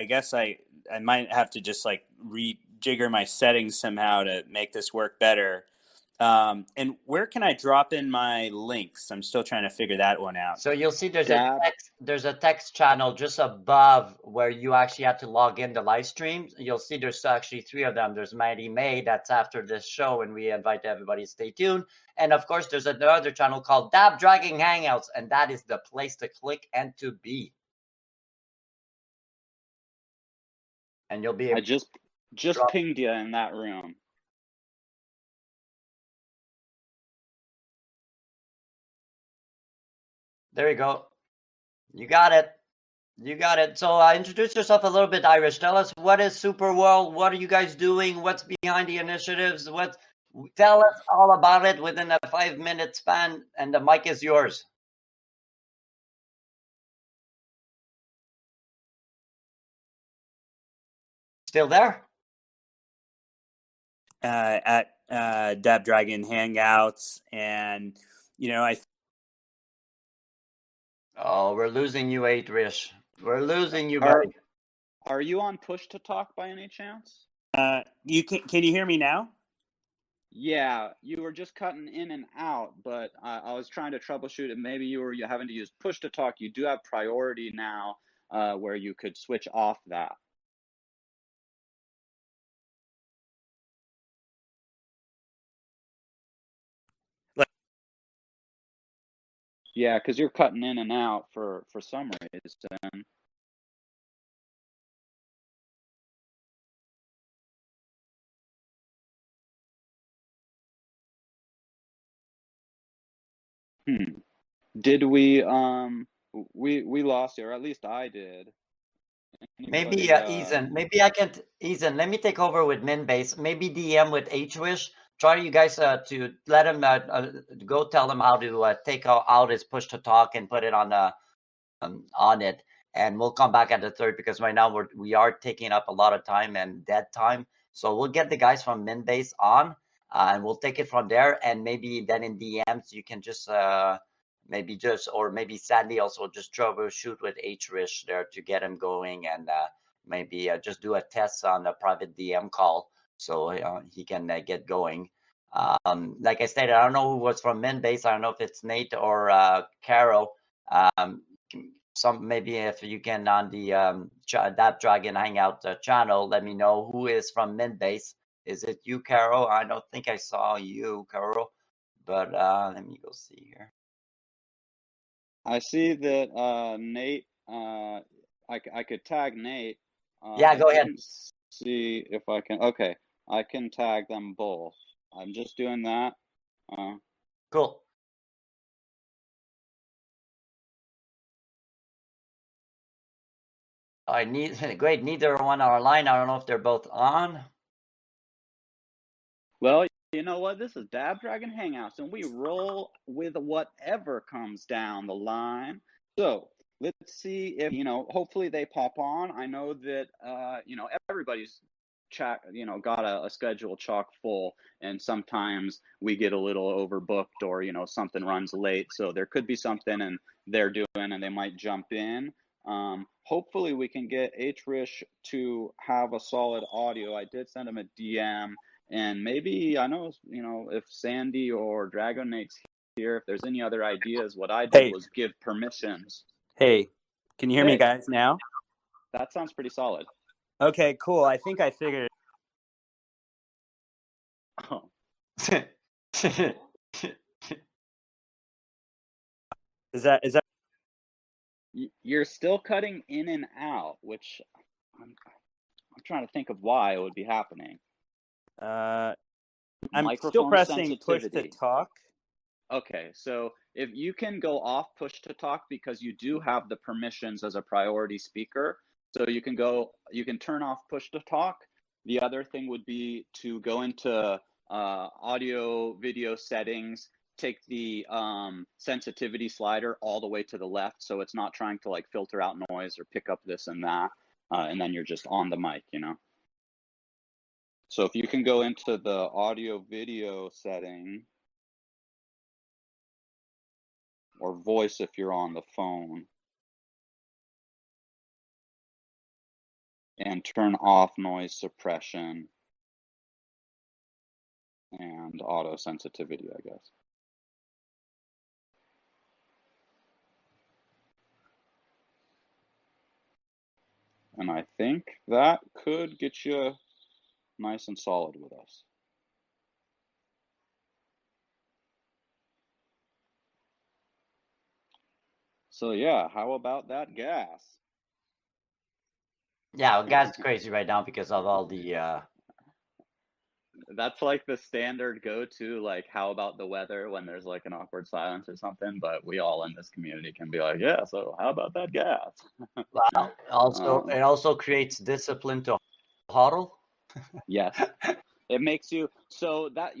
guess I might have to just like rejigger my settings somehow to make this work better. And where can I drop in my links? I'm still trying to figure that one out. So you'll see there's a text channel just above where you actually have to log in the live stream. You'll see there's actually 3 of them. There's Mighty May, that's after this show, and we invite everybody to stay tuned. And of course, there's another channel called Dabdragon Hangouts, and that is the place to click and to be. And you'll be able I just pinged you in that room. There you go. You got it. You got it. So introduce yourself a little bit, Irish. Tell us what is Superworld. What are you guys doing? What's behind the initiatives? Tell us all about it within a 5-minute span, and the mic is yours. Still there? At Dabdragon Hangouts, and Oh, we're losing you, Adrish. We're losing you, Are buddy. are you on push to talk by any chance? you can you hear me now? Yeah, you were just cutting in and out, but I was trying to troubleshoot it. Maybe you having to use push to talk. You do have priority now, where you could switch off that. Yeah, because you're cutting in and out for some reason. Did we lost you, or at least I did. Maybe Anybody, Ethan. Maybe I can. Ethan, let me take over with Minbase. Maybe DM with Hwish. Try you guys to let him go tell him how to take out his push to talk and put it on it, and we'll come back at the third because right now we are taking up a lot of time and dead time. So we'll get the guys from Minbase on, and we'll take it from there. And maybe then in DMs you can just or maybe Sandy also just troubleshoot with Hrish there to get him going, and maybe just do a test on a private DM call so he can get going. Like I stated, I don't know who was from Minbase. I don't know if it's Nate or Caro. Maybe if you can on the Dabdragon Hangout channel, let me know who is from Minbase. Is it you, Caro? I don't think I saw you, Caro, but let me go see here. I see that Nate. I could tag Nate. Yeah, go ahead. See if I can. Okay, I can tag them both. I'm just doing that. Cool. Great. Neither one are online. I don't know if they're both on. Well, you know what? This is Dabdragon Hangouts, and we roll with whatever comes down the line. So let's see if hopefully they pop on. I know that everybody's got a schedule chock full, and sometimes we get a little overbooked or something runs late. So there could be something and they're doing, and they might jump in. Hopefully we can get Hrish to have a solid audio. I did send him a DM. And maybe I know, if Sandy or Dragon Nate's here, if there's any other ideas, what I did was give permissions. Hey, can you hear me guys now? That sounds pretty solid. Okay, cool. I think I figured. Oh. Is that? You're still cutting in and out, which I'm trying to think of why it would be happening. I'm Microphone still pressing sensitivity. push to talk. Okay, so if you can go off push to talk because you do have the permissions as a priority speaker, so you can turn off push to talk. The other thing would be to go into audio video settings, take the sensitivity slider all the way to the left so it's not trying to like filter out noise or pick up this and that, and then you're just on the mic, So if you can go into the audio video setting, or voice if you're on the phone, and turn off noise suppression and auto sensitivity, I guess. And I think that could get you nice and solid with us. So yeah, how about that gas? Yeah, well, gas is crazy right now because of all the That's like the standard go-to, like, how about the weather when there's like an awkward silence or something. But we all in this community can be like, yeah, so how about that gas? Wow. Also, Um, it also creates discipline to huddle. yes. It makes you so that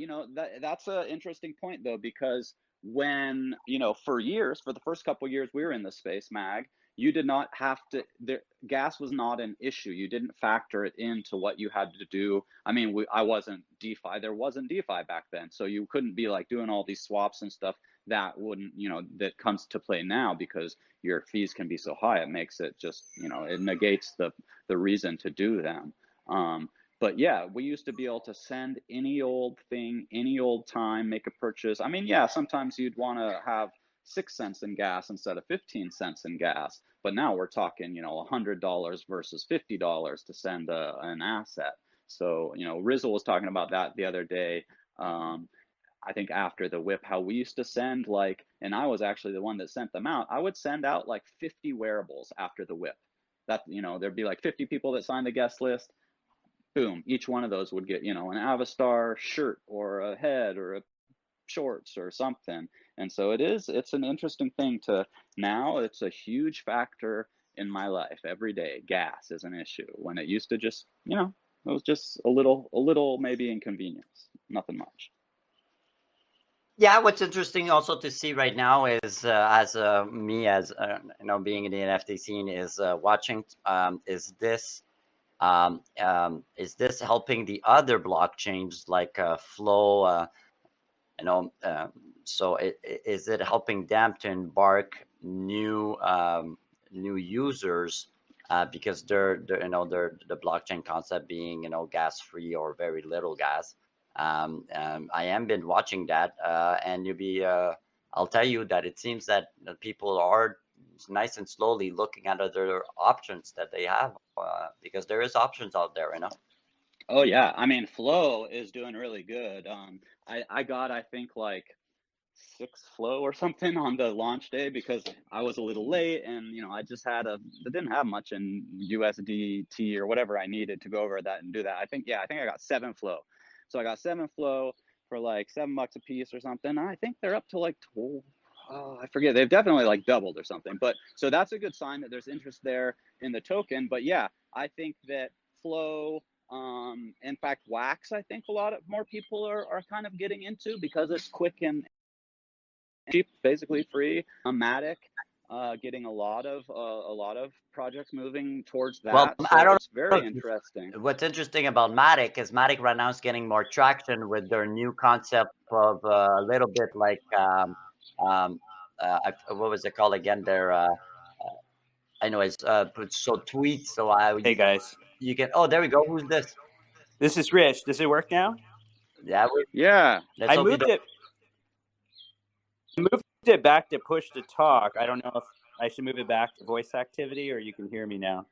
that's an interesting point though, because when for years, for the first couple years we were in the space mag, you did not have to. Gas was not an issue. You didn't factor it into what you had to do. I mean, I wasn't DeFi. There wasn't DeFi back then, so you couldn't be like doing all these swaps and stuff. That wouldn't that comes to play now because your fees can be so high. It makes it just it negates the reason to do them. But yeah, we used to be able to send any old thing, any old time, make a purchase. I mean, yeah, sometimes you'd want to have 6 cents in gas instead of 15 cents in gas. But now we're talking, $100 versus $50 to send an asset. So, Rizzle was talking about that the other day. I think after the whip, how we used to send and I was actually the one that sent them out. I would send out like 50 wearables after the whip. That, there'd be like 50 people that signed the guest list. Boom, each one of those would get, an Avastar shirt or a head or a shorts or something. And so it's an interesting thing now it's a huge factor in my life every day. Gas is an issue when it used to just, it was just a little maybe inconvenience, nothing much. Yeah, what's interesting also to see right now is as me as being in the NFT scene is watching is this helping the other blockchains like Flow? So is it helping them to embark new users because they're the blockchain concept being gas free or very little gas. I am been watching that, and I'll tell you that it seems that people are nice and slowly looking at other options that they have because there is options out there. Oh yeah, I mean, Flow is doing really good. I got, I think, like 6 flow or something on the launch day because I was a little late and I just I didn't have much in USDT or whatever I needed to go over that and do that. I think I got 7 flow. So I got 7 flow for like $7 a piece or something. I think they're up to like 12. Oh, I forget. They've definitely like doubled or something. But so that's a good sign that there's interest there in the token. But yeah, I think that flow, in fact, Wax, I think a lot of more people are kind of getting into because it's quick and cheap, basically free. Matic, getting a lot of projects moving towards that. Well, So I don't it's very know. interesting. What's interesting about Matic is Matic right now is getting more traction with their new concept of a little bit like what was it called again? Their anyways, so tweets. So Hey guys, you can. Oh, there we go. Who's this? this is Rich. Does it work now? Yeah, Yeah. let's hope you don't. I moved it back to push to talk. I don't know if I should move it back to voice activity or you can hear me now.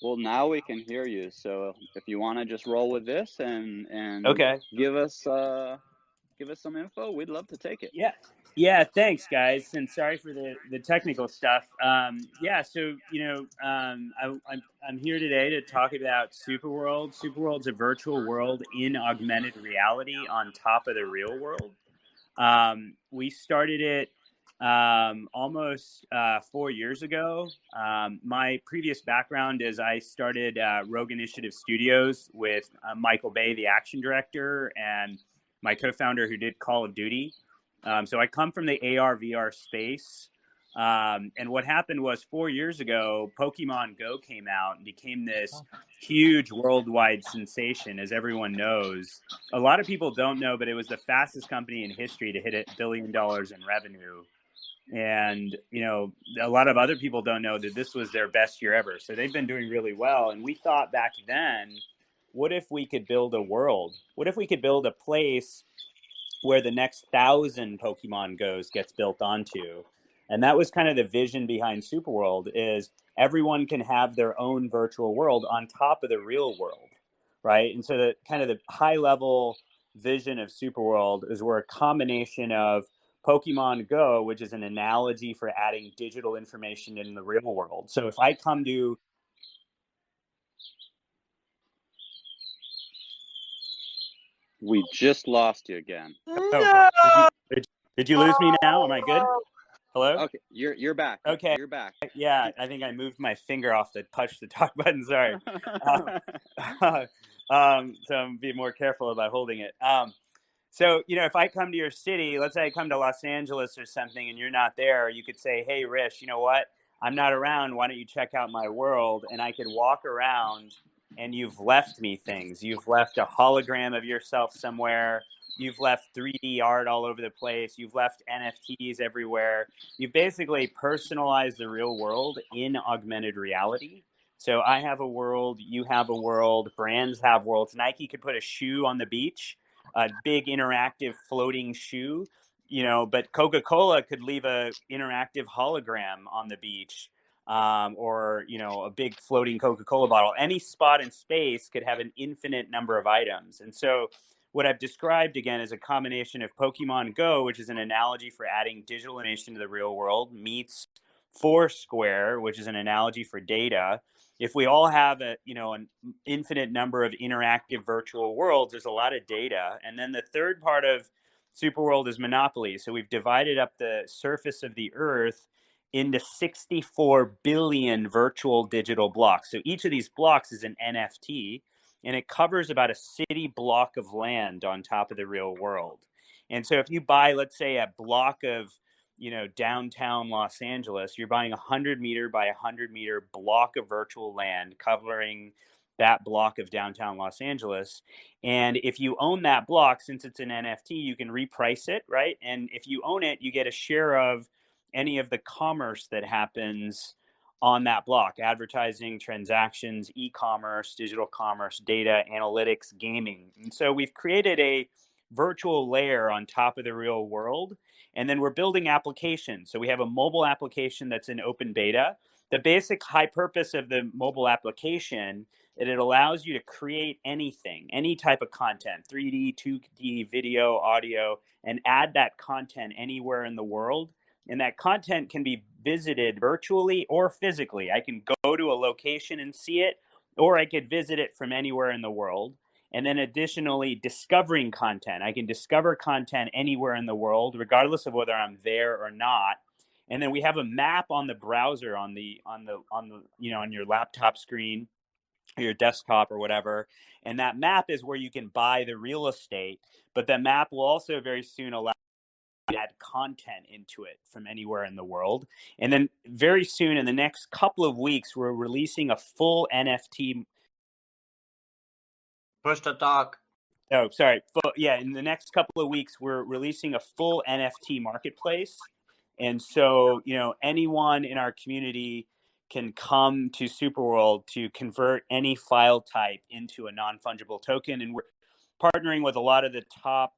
Well, now we can hear you. So if you want to just roll with this and Okay. give us some info, we'd love to take it. Yeah. Thanks, guys, and sorry for the technical stuff. So I'm here today to talk about Superworld. Superworld's a virtual world in augmented reality on top of the real world. We started it almost 4 years ago. My previous background is I started Rogue Initiative Studios with Michael Bay, the action director, and my co-founder who did Call of Duty. So I come from the AR VR space. And what happened was 4 years ago, Pokemon Go came out and became this huge worldwide sensation, as everyone knows. A lot of people don't know, but it was the fastest company in history to hit $1 billion in revenue. And, a lot of other people don't know that this was their best year ever. So they've been doing really well. And we thought back then, what if we could build a world? What if we could build a place where the next 1,000 Pokemon Go's gets built onto? And that was kind of the vision behind Superworld, is everyone can have their own virtual world on top of the real world, right? And so the kind of the high level vision of Superworld is we're a combination of Pokemon Go, which is an analogy for adding digital information in the real world. So if I come to We just lost you again. Oh, did you lose me now? Am I good? Hello? Okay, you're back. Okay. You're back. Yeah, I think I moved my finger off to touch the talk button. Sorry. So I'm being more careful about holding it. So, if I come to your city, let's say I come to Los Angeles or something and you're not there, you could say, hey, Rish, you know what? I'm not around. Why don't you check out my world? And I could walk around and you've left me things. You've left a hologram of yourself somewhere. You've left 3D art all over the place. You've left NFTs everywhere. You've basically personalized the real world in augmented reality. So I have a world, you have a world, brands have worlds. Nike could put a shoe on the beach, a big interactive floating shoe, but Coca-Cola could leave a interactive hologram on the beach, or a big floating Coca-Cola bottle. Any spot in space could have an infinite number of items. And so what I've described again is a combination of Pokemon Go, which is an analogy for adding digital information to the real world, meets Foursquare, which is an analogy for data. If we all have an infinite number of interactive virtual worlds, there's a lot of data. And then the third part of Superworld is Monopoly. So we've divided up the surface of the Earth into 64 billion virtual digital blocks. So each of these blocks is an NFT, and it covers about a city block of land on top of the real world. And so if you buy, let's say, a block of downtown Los Angeles, you're buying a 100-meter by 100-meter block of virtual land covering that block of downtown Los Angeles. And if you own that block, since it's an NFT, you can reprice it, right? And if you own it, you get a share of any of the commerce that happens on that block: advertising, transactions, e-commerce, digital commerce, data, analytics, gaming. And so we've created a virtual layer on top of the real world. And then we're building applications. So we have a mobile application that's in open beta. The basic high purpose of the mobile application is it allows you to create anything, any type of content, 3D, 2D, video, audio, and add that content anywhere in the world. And that content can be visited virtually or physically. I can go to a location and see it, or I could visit it from anywhere in the world. And then additionally, discovering content. I can discover content anywhere in the world, regardless of whether I'm there or not. And then we have a map on the browser on your laptop screen or your desktop or whatever. And that map is where you can buy the real estate. But the map will also very soon allow you to add content into it from anywhere in the world. And then very soon, in the next couple of weeks, we're releasing a full NFT. Push to talk. Oh, sorry. Yeah, in the next couple of weeks, we're releasing a full NFT marketplace. And so, anyone in our community can come to Superworld to convert any file type into a non-fungible token. And we're partnering with a lot of the top,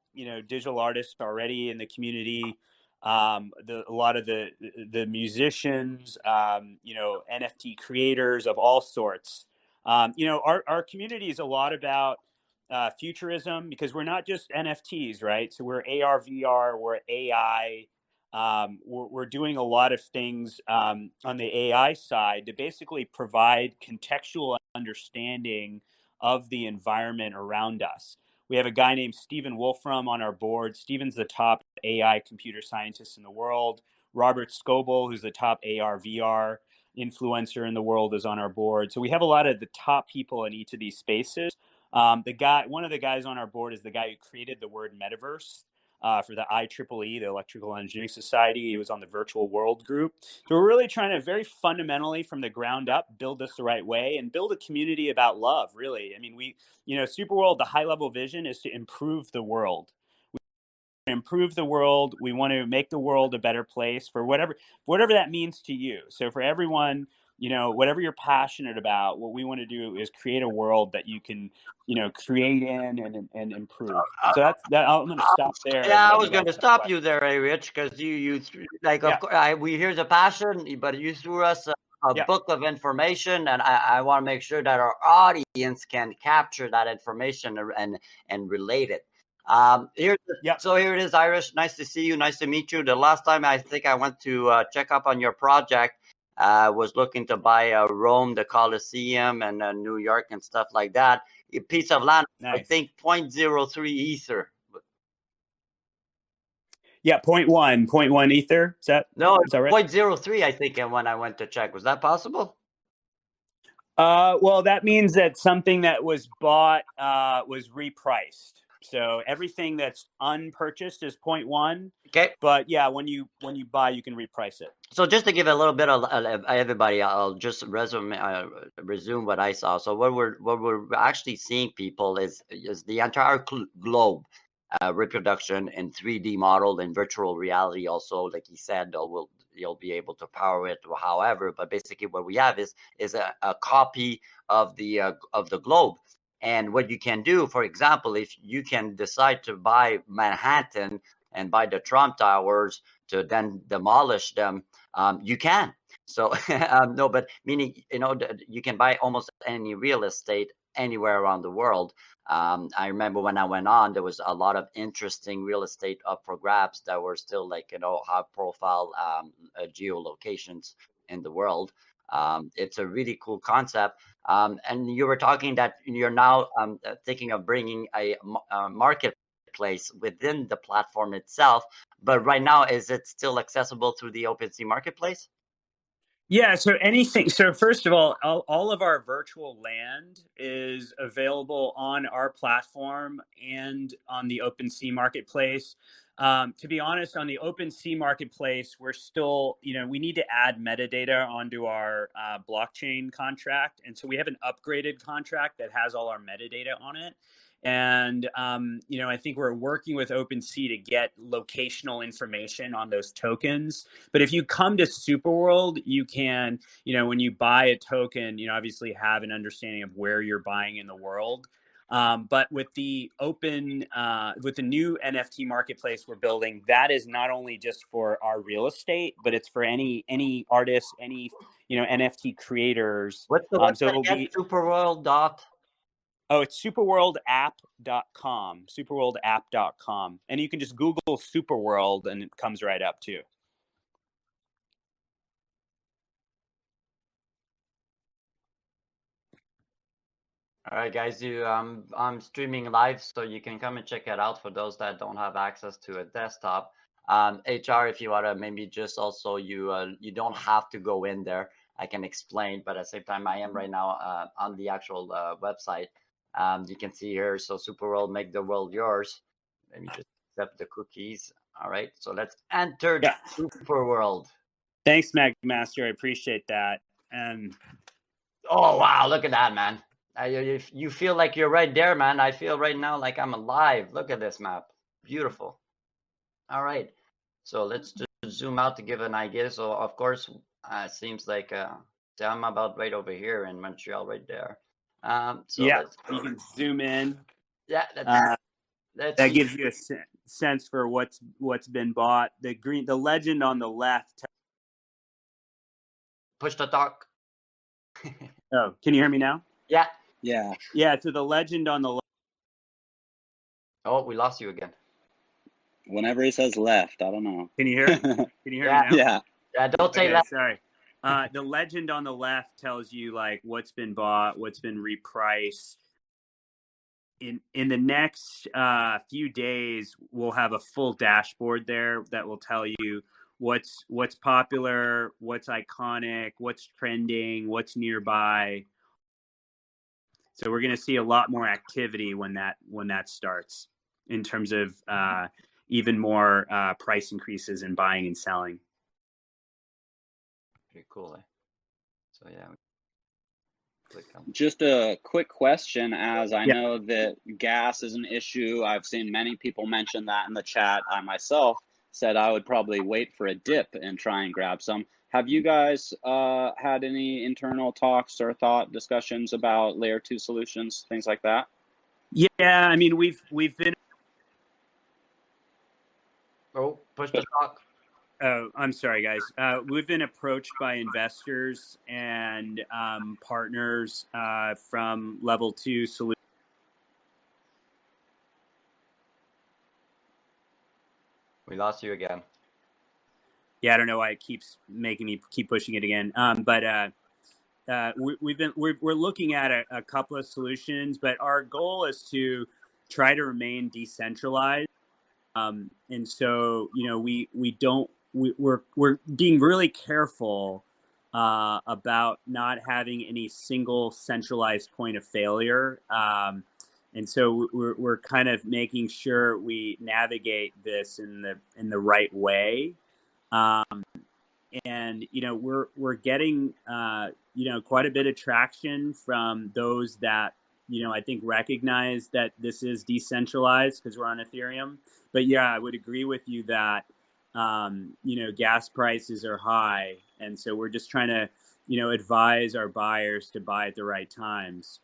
digital artists already in the community, a lot of the musicians, NFT creators of all sorts. Our community is a lot about futurism, because we're not just NFTs, right? So we're AR, VR, we're AI. We're doing a lot of things on the AI side to basically provide contextual understanding of the environment around us. We have a guy named Stephen Wolfram on our board. Stephen's the top AI computer scientist in the world. Robert Scoble, who's the top AR, VR influencer in the world, is on our board. So we have a lot of the top people in each of these spaces. One of the guys on our board is the guy who created the word metaverse for the IEEE, the Electrical Engineering Society. He was on the Virtual World Group. So we're really trying to very fundamentally, from the ground up, build this the right way and build a community about love, really. I mean, Superworld, the high level vision is to improve the world. Improve the world. We want to make the world a better place for whatever that means to you. So for everyone, whatever you're passionate about, what we want to do is create a world that you can, create in and improve. So that's that. I'm going to stop there. Yeah, I was going to stop you there, Rich, because we hear the passion, but you threw us a book of information, and I want to make sure that our audience can capture that information and relate it. So here it is, Irish. Nice to see you. Nice to meet you. The last time I think I went to check up on your project, was looking to buy Rome, the Colosseum, and New York and stuff like that. A piece of land, I Nice. think 0.03 ether. Yeah, 0.1 ether. Is that right? 0.03, I think, and when I went to check. Was that possible? Well, that means that something that was bought was repriced. So everything that's unpurchased is 0.1. Okay. But yeah, when you buy, you can reprice it. So just to give a little bit of everybody, I'll just resume what I saw. So what we're actually seeing, people, is the entire globe reproduction in 3D model and virtual reality. Also, like he said, you'll be able to power it, however. But basically, what we have is a copy of the globe. And what you can do, for example, if you can decide to buy Manhattan and buy the Trump Towers to then demolish them, you can. So no, but meaning, you can buy almost any real estate anywhere around the world. I remember when I went on, there was a lot of interesting real estate up for grabs that were still like, high profile geolocations in the world. It's a really cool concept. And you were talking that you're now thinking of bringing a marketplace within the platform itself. But right now, is it still accessible through the OpenSea marketplace? Yeah, so anything. So first of all of our virtual land is available on our platform and on the OpenSea marketplace. To be honest, on the OpenSea marketplace, we're still, we need to add metadata onto our blockchain contract, and so we have an upgraded contract that has all our metadata on it. And I think we're working with OpenSea to get locational information on those tokens. But if you come to Superworld, you can, when you buy a token, obviously have an understanding of where you're buying in the world. But with the with the new NFT marketplace we're building, that is not only just for our real estate, but it's for any artists, any NFT creators. What's the So website it'll again? be Superworld dot. Oh, it's superworldapp.com, superworldapp.com. And you can just Google Superworld and it comes right up too. All right, guys, I'm streaming live, so you can come and check it out for those that don't have access to a desktop. HR, if you want to maybe just also, you don't have to go in there. I can explain, but at the same time, I am right now on the actual website. You can see here, so Superworld, make the world yours. Let me just accept the cookies. All right, so let's enter Superworld. Thanks, Magmaster. I appreciate that. And oh wow, look at that, man. You feel like you're right there, man. I feel right now like I'm alive. Look at this map. Beautiful. All right. So let's just zoom out to give an idea. So, of course, seems like I'm about right over here in Montreal, right there. So yeah, let's you can zoom in. Yeah, that gives you a sense for what's been bought. The legend on the left. Push to talk. Oh, can you hear me now? Yeah. Yeah. Yeah, so the legend on the left. Oh, we lost you again. Whenever he says left, I don't know. Can you hear? Can you hear me now? Yeah. Yeah, don't say left. Sorry. The legend on the left tells you like what's been bought, what's been repriced. In the next few days, we'll have a full dashboard there that will tell you what's popular, what's iconic, what's trending, what's nearby. So we're going to see a lot more activity when that starts, in terms of even more price increases in buying and selling. Pretty cool. So yeah. Just a quick question, as I know that gas is an issue. I've seen many people mention that in the chat. I myself said I would probably wait for a dip and try and grab some. Have you guys had any internal talks or discussions about layer 2 solutions, things like that? Yeah, I mean, we've been. Oh, push the talk. Oh, I'm sorry, guys. We've been approached by investors and partners from level 2 solutions. We lost you again. Yeah, I don't know why it keeps making me keep pushing it again. We're looking at a couple of solutions, but our goal is to try to remain decentralized. And so, we're being really careful about not having any single centralized point of failure. And so we're kind of making sure we navigate this in the right way. And we're getting quite a bit of traction from those that I think recognize that this is decentralized because we're on Ethereum. But yeah, I would agree with you that gas prices are high, and so we're just trying to advise our buyers to buy at the right times.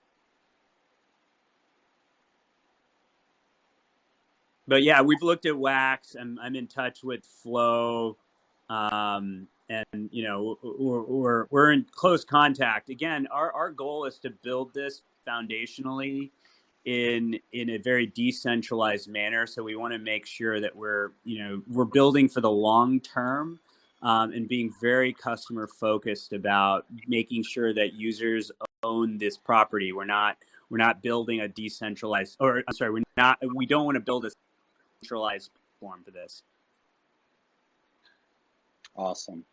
But yeah, we've looked at Wax. I'm in touch with Flow. And we're in close contact. Again, our goal is to build this foundationally in a very decentralized manner. So we want to make sure that we're building for the long term, and being very customer focused about making sure that users own this property. We're not building a decentralized, or I'm sorry, we don't want to build a centralized platform for this. Awesome.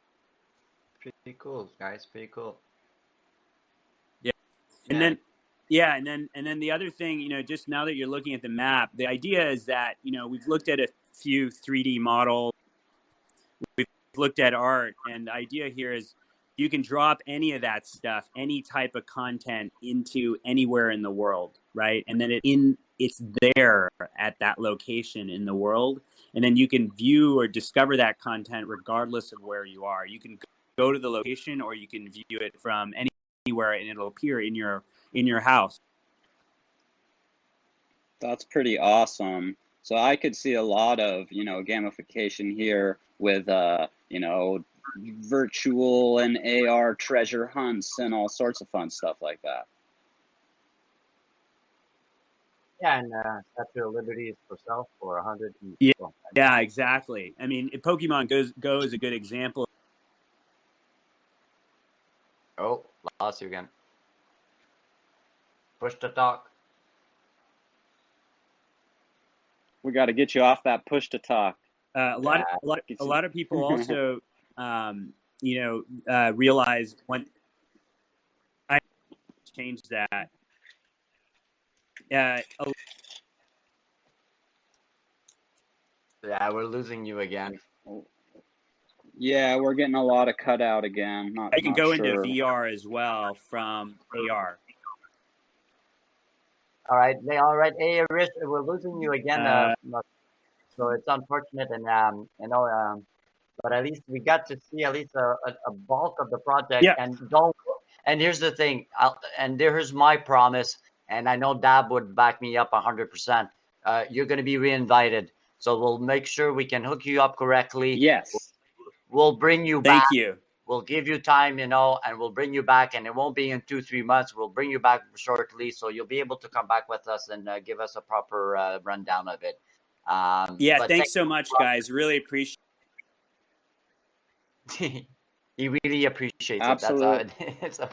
Pretty cool, guys. Pretty cool. Yeah. And then the other thing, just now that you're looking at the map, the idea is that, we've looked at a few 3D models, we've looked at art, and the idea here is you can drop any of that stuff, any type of content into anywhere in the world, right? And then it's there at that location in the world. And then you can view or discover that content regardless of where you are. You can go to the location, or you can view it from anywhere, and it'll appear in your house. That's pretty awesome. So I could see a lot of, gamification here with, virtual and AR treasure hunts and all sorts of fun stuff like that. Yeah, and Statue of Liberty is for sale for 100. Yeah, exactly. I mean, Pokemon Go is a good example. Oh, lost you again. Push to talk. We got to get you off that push to talk. A lot of people also, realize when I changed that. Yeah, we're losing you again. Yeah, we're getting a lot of cutout again. I can go sure. into VR as well from AR. All right. Hey, Rich, we're losing you again. So it's unfortunate, and but at least we got to see at least a bulk of the project. Yeah. And here's the thing. And here's my promise. And I know Dab would back me up 100%. You're going to be reinvited. So we'll make sure we can hook you up correctly. Yes. We'll bring you back. Thank you. We'll give you time, and we'll bring you back, and it won't be in 2-3 months. We'll bring you back shortly, so you'll be able to come back with us and give us a proper rundown of it. Thanks so much, guys. Really appreciate He really appreciates Absolutely. it. That's how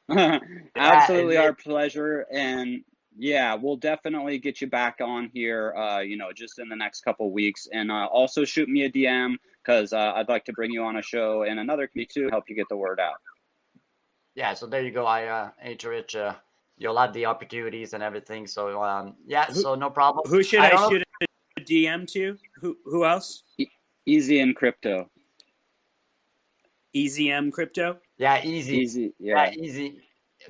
it Absolutely our pleasure. And yeah, we'll definitely get you back on here, just in the next couple of weeks. And also shoot me a DM, because I'd like to bring you on a show and another community to help you get the word out. Yeah, so there you go. Rich, you'll have the opportunities and everything. So so no problem. Who should I shoot a DM to? Who else? Easy in Crypto. EasyM Crypto? Yeah, easy. Yeah, easy.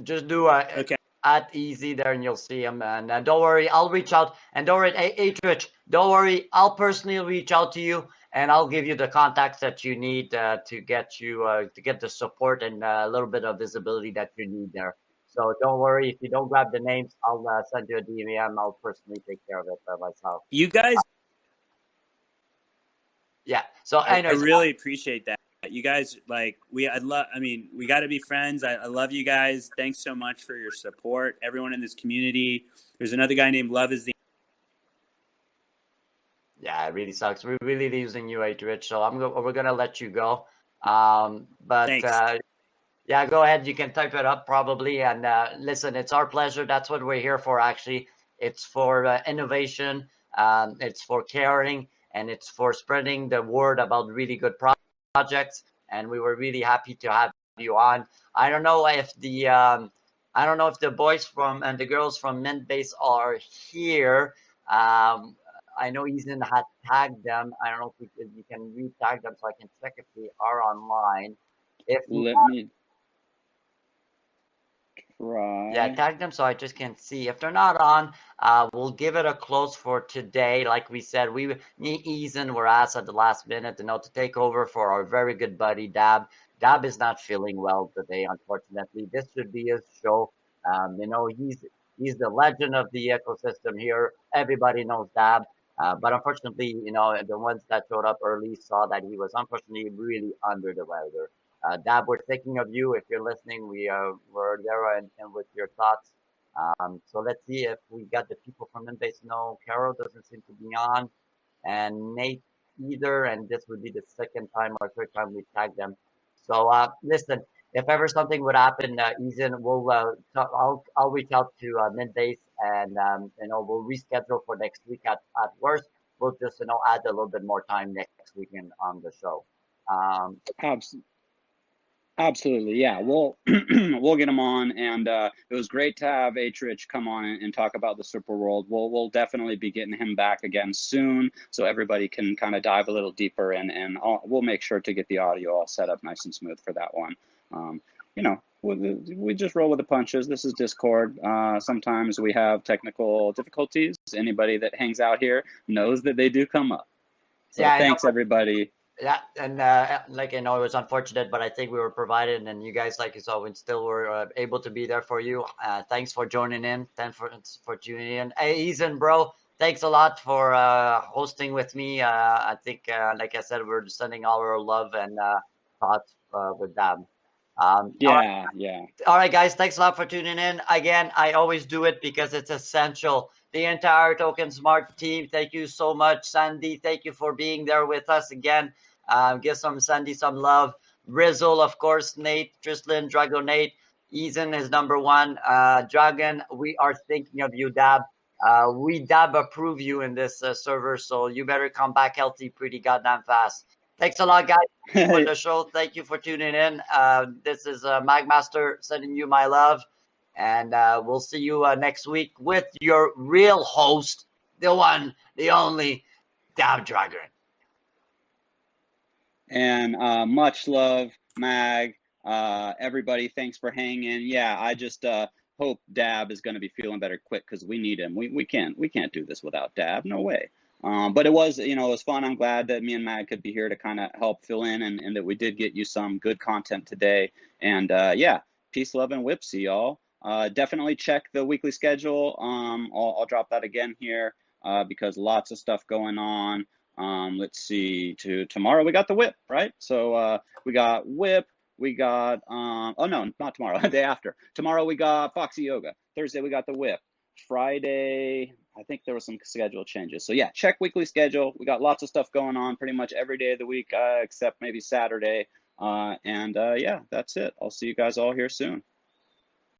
Just do at easy there, and you'll see him. And don't worry, I'll reach out. And don't worry, hey, Rich, don't worry, I'll personally reach out to you, and I'll give you the contacts that you need to get you to get the support and a little bit of visibility that you need there. So don't worry, if you don't grab the names, I'll send you a DM. I'll personally take care of it myself. You guys. Yeah. So anyways, I really appreciate that. You guys, we got to be friends. I love you guys. Thanks so much for your support. Everyone in this community. There's another guy named Love is the Yeah, it really sucks. We're really losing you, Rich. So we're gonna let you go. But Thanks. yeah, go ahead. You can type it up probably. And listen, it's our pleasure. That's what we're here for. Actually, it's for innovation. It's for caring, and it's for spreading the word about really good projects. And we were really happy to have you on. I don't know if the I don't know if the boys from and the girls from Mint Base are here. I know Ethan had tagged them. I don't know if you can re-tag them so I can check if they are online. If Let me yeah, try. tag them so I just can't see. If they're not on, we'll give it a close for today. Like we said, me, Ethan, were asked at the last minute, to take over for our very good buddy Dab. Dab is not feeling well today, unfortunately. This should be his show. He's the legend of the ecosystem here. Everybody knows Dab. But unfortunately, the ones that showed up early saw that he was unfortunately really under the weather. Dab, we're thinking of you. If you're listening, we're there and with your thoughts. So let's see if we got the people from Inbase. No, Carol doesn't seem to be on, and Nate either. And this would be the second time or third time we tagged them. So listen, if ever something would happen, Ethan, I'll reach out to Midbase and we'll reschedule for next week at worst. We'll just add a little bit more time next weekend on the show. Um, Abs- Absolutely, yeah. We'll we'll get him on, and it was great to have H-Rich come on and talk about the Super World. We'll definitely be getting him back again soon, so everybody can kind of dive a little deeper in, and we'll make sure to get the audio all set up nice and smooth for that one. We just roll with the punches. This is Discord. Sometimes we have technical difficulties. Anybody that hangs out here knows that they do come up. So yeah, thanks, everybody. Yeah, and like I know it was unfortunate, but I think we were provided, and you guys, like you saw, we still were able to be there for you. Thanks for joining in. Thanks for tuning in. Hey, Ethan, bro, thanks a lot for hosting with me. I think, like I said, we're sending all our love and thoughts with them. Yeah. All right, guys, thanks a lot for tuning in. Again, I always do it because it's essential. The entire Token Smart team, thank you so much. Sandy, thank you for being there with us again. Give Sandy some love. Rizzle, of course, Nate, Trislin, Drago Nate. Ethan is number one. Dragon, we are thinking of you, Dab. We Dab approve you in this server, so you better come back healthy pretty goddamn fast. Thanks a lot, guys for the show. Thank you for tuning in. This is Magmaster sending you my love. And we'll see you next week with your real host, the one, the only, Dabdragon. And much love, Mag. Everybody, thanks for hanging. Yeah, I just hope Dab is going to be feeling better quick because we need him. We can't do this without Dab. No way. But it was fun. I'm glad that me and Mag could be here to kind of help fill in, and that we did get you some good content today. And yeah, peace, love, and whipsy, y'all. Definitely check the weekly schedule. I'll drop that again here because lots of stuff going on. Let's see, tomorrow we got the whip, right? So we got whip, we got oh no, not tomorrow, the day after. Tomorrow we got Foxy Yoga. Thursday we got the whip. Friday, I think there was some schedule changes. So yeah, check weekly schedule. We got lots of stuff going on pretty much every day of the week except maybe Saturday. Yeah, that's it. I'll see you guys all here soon.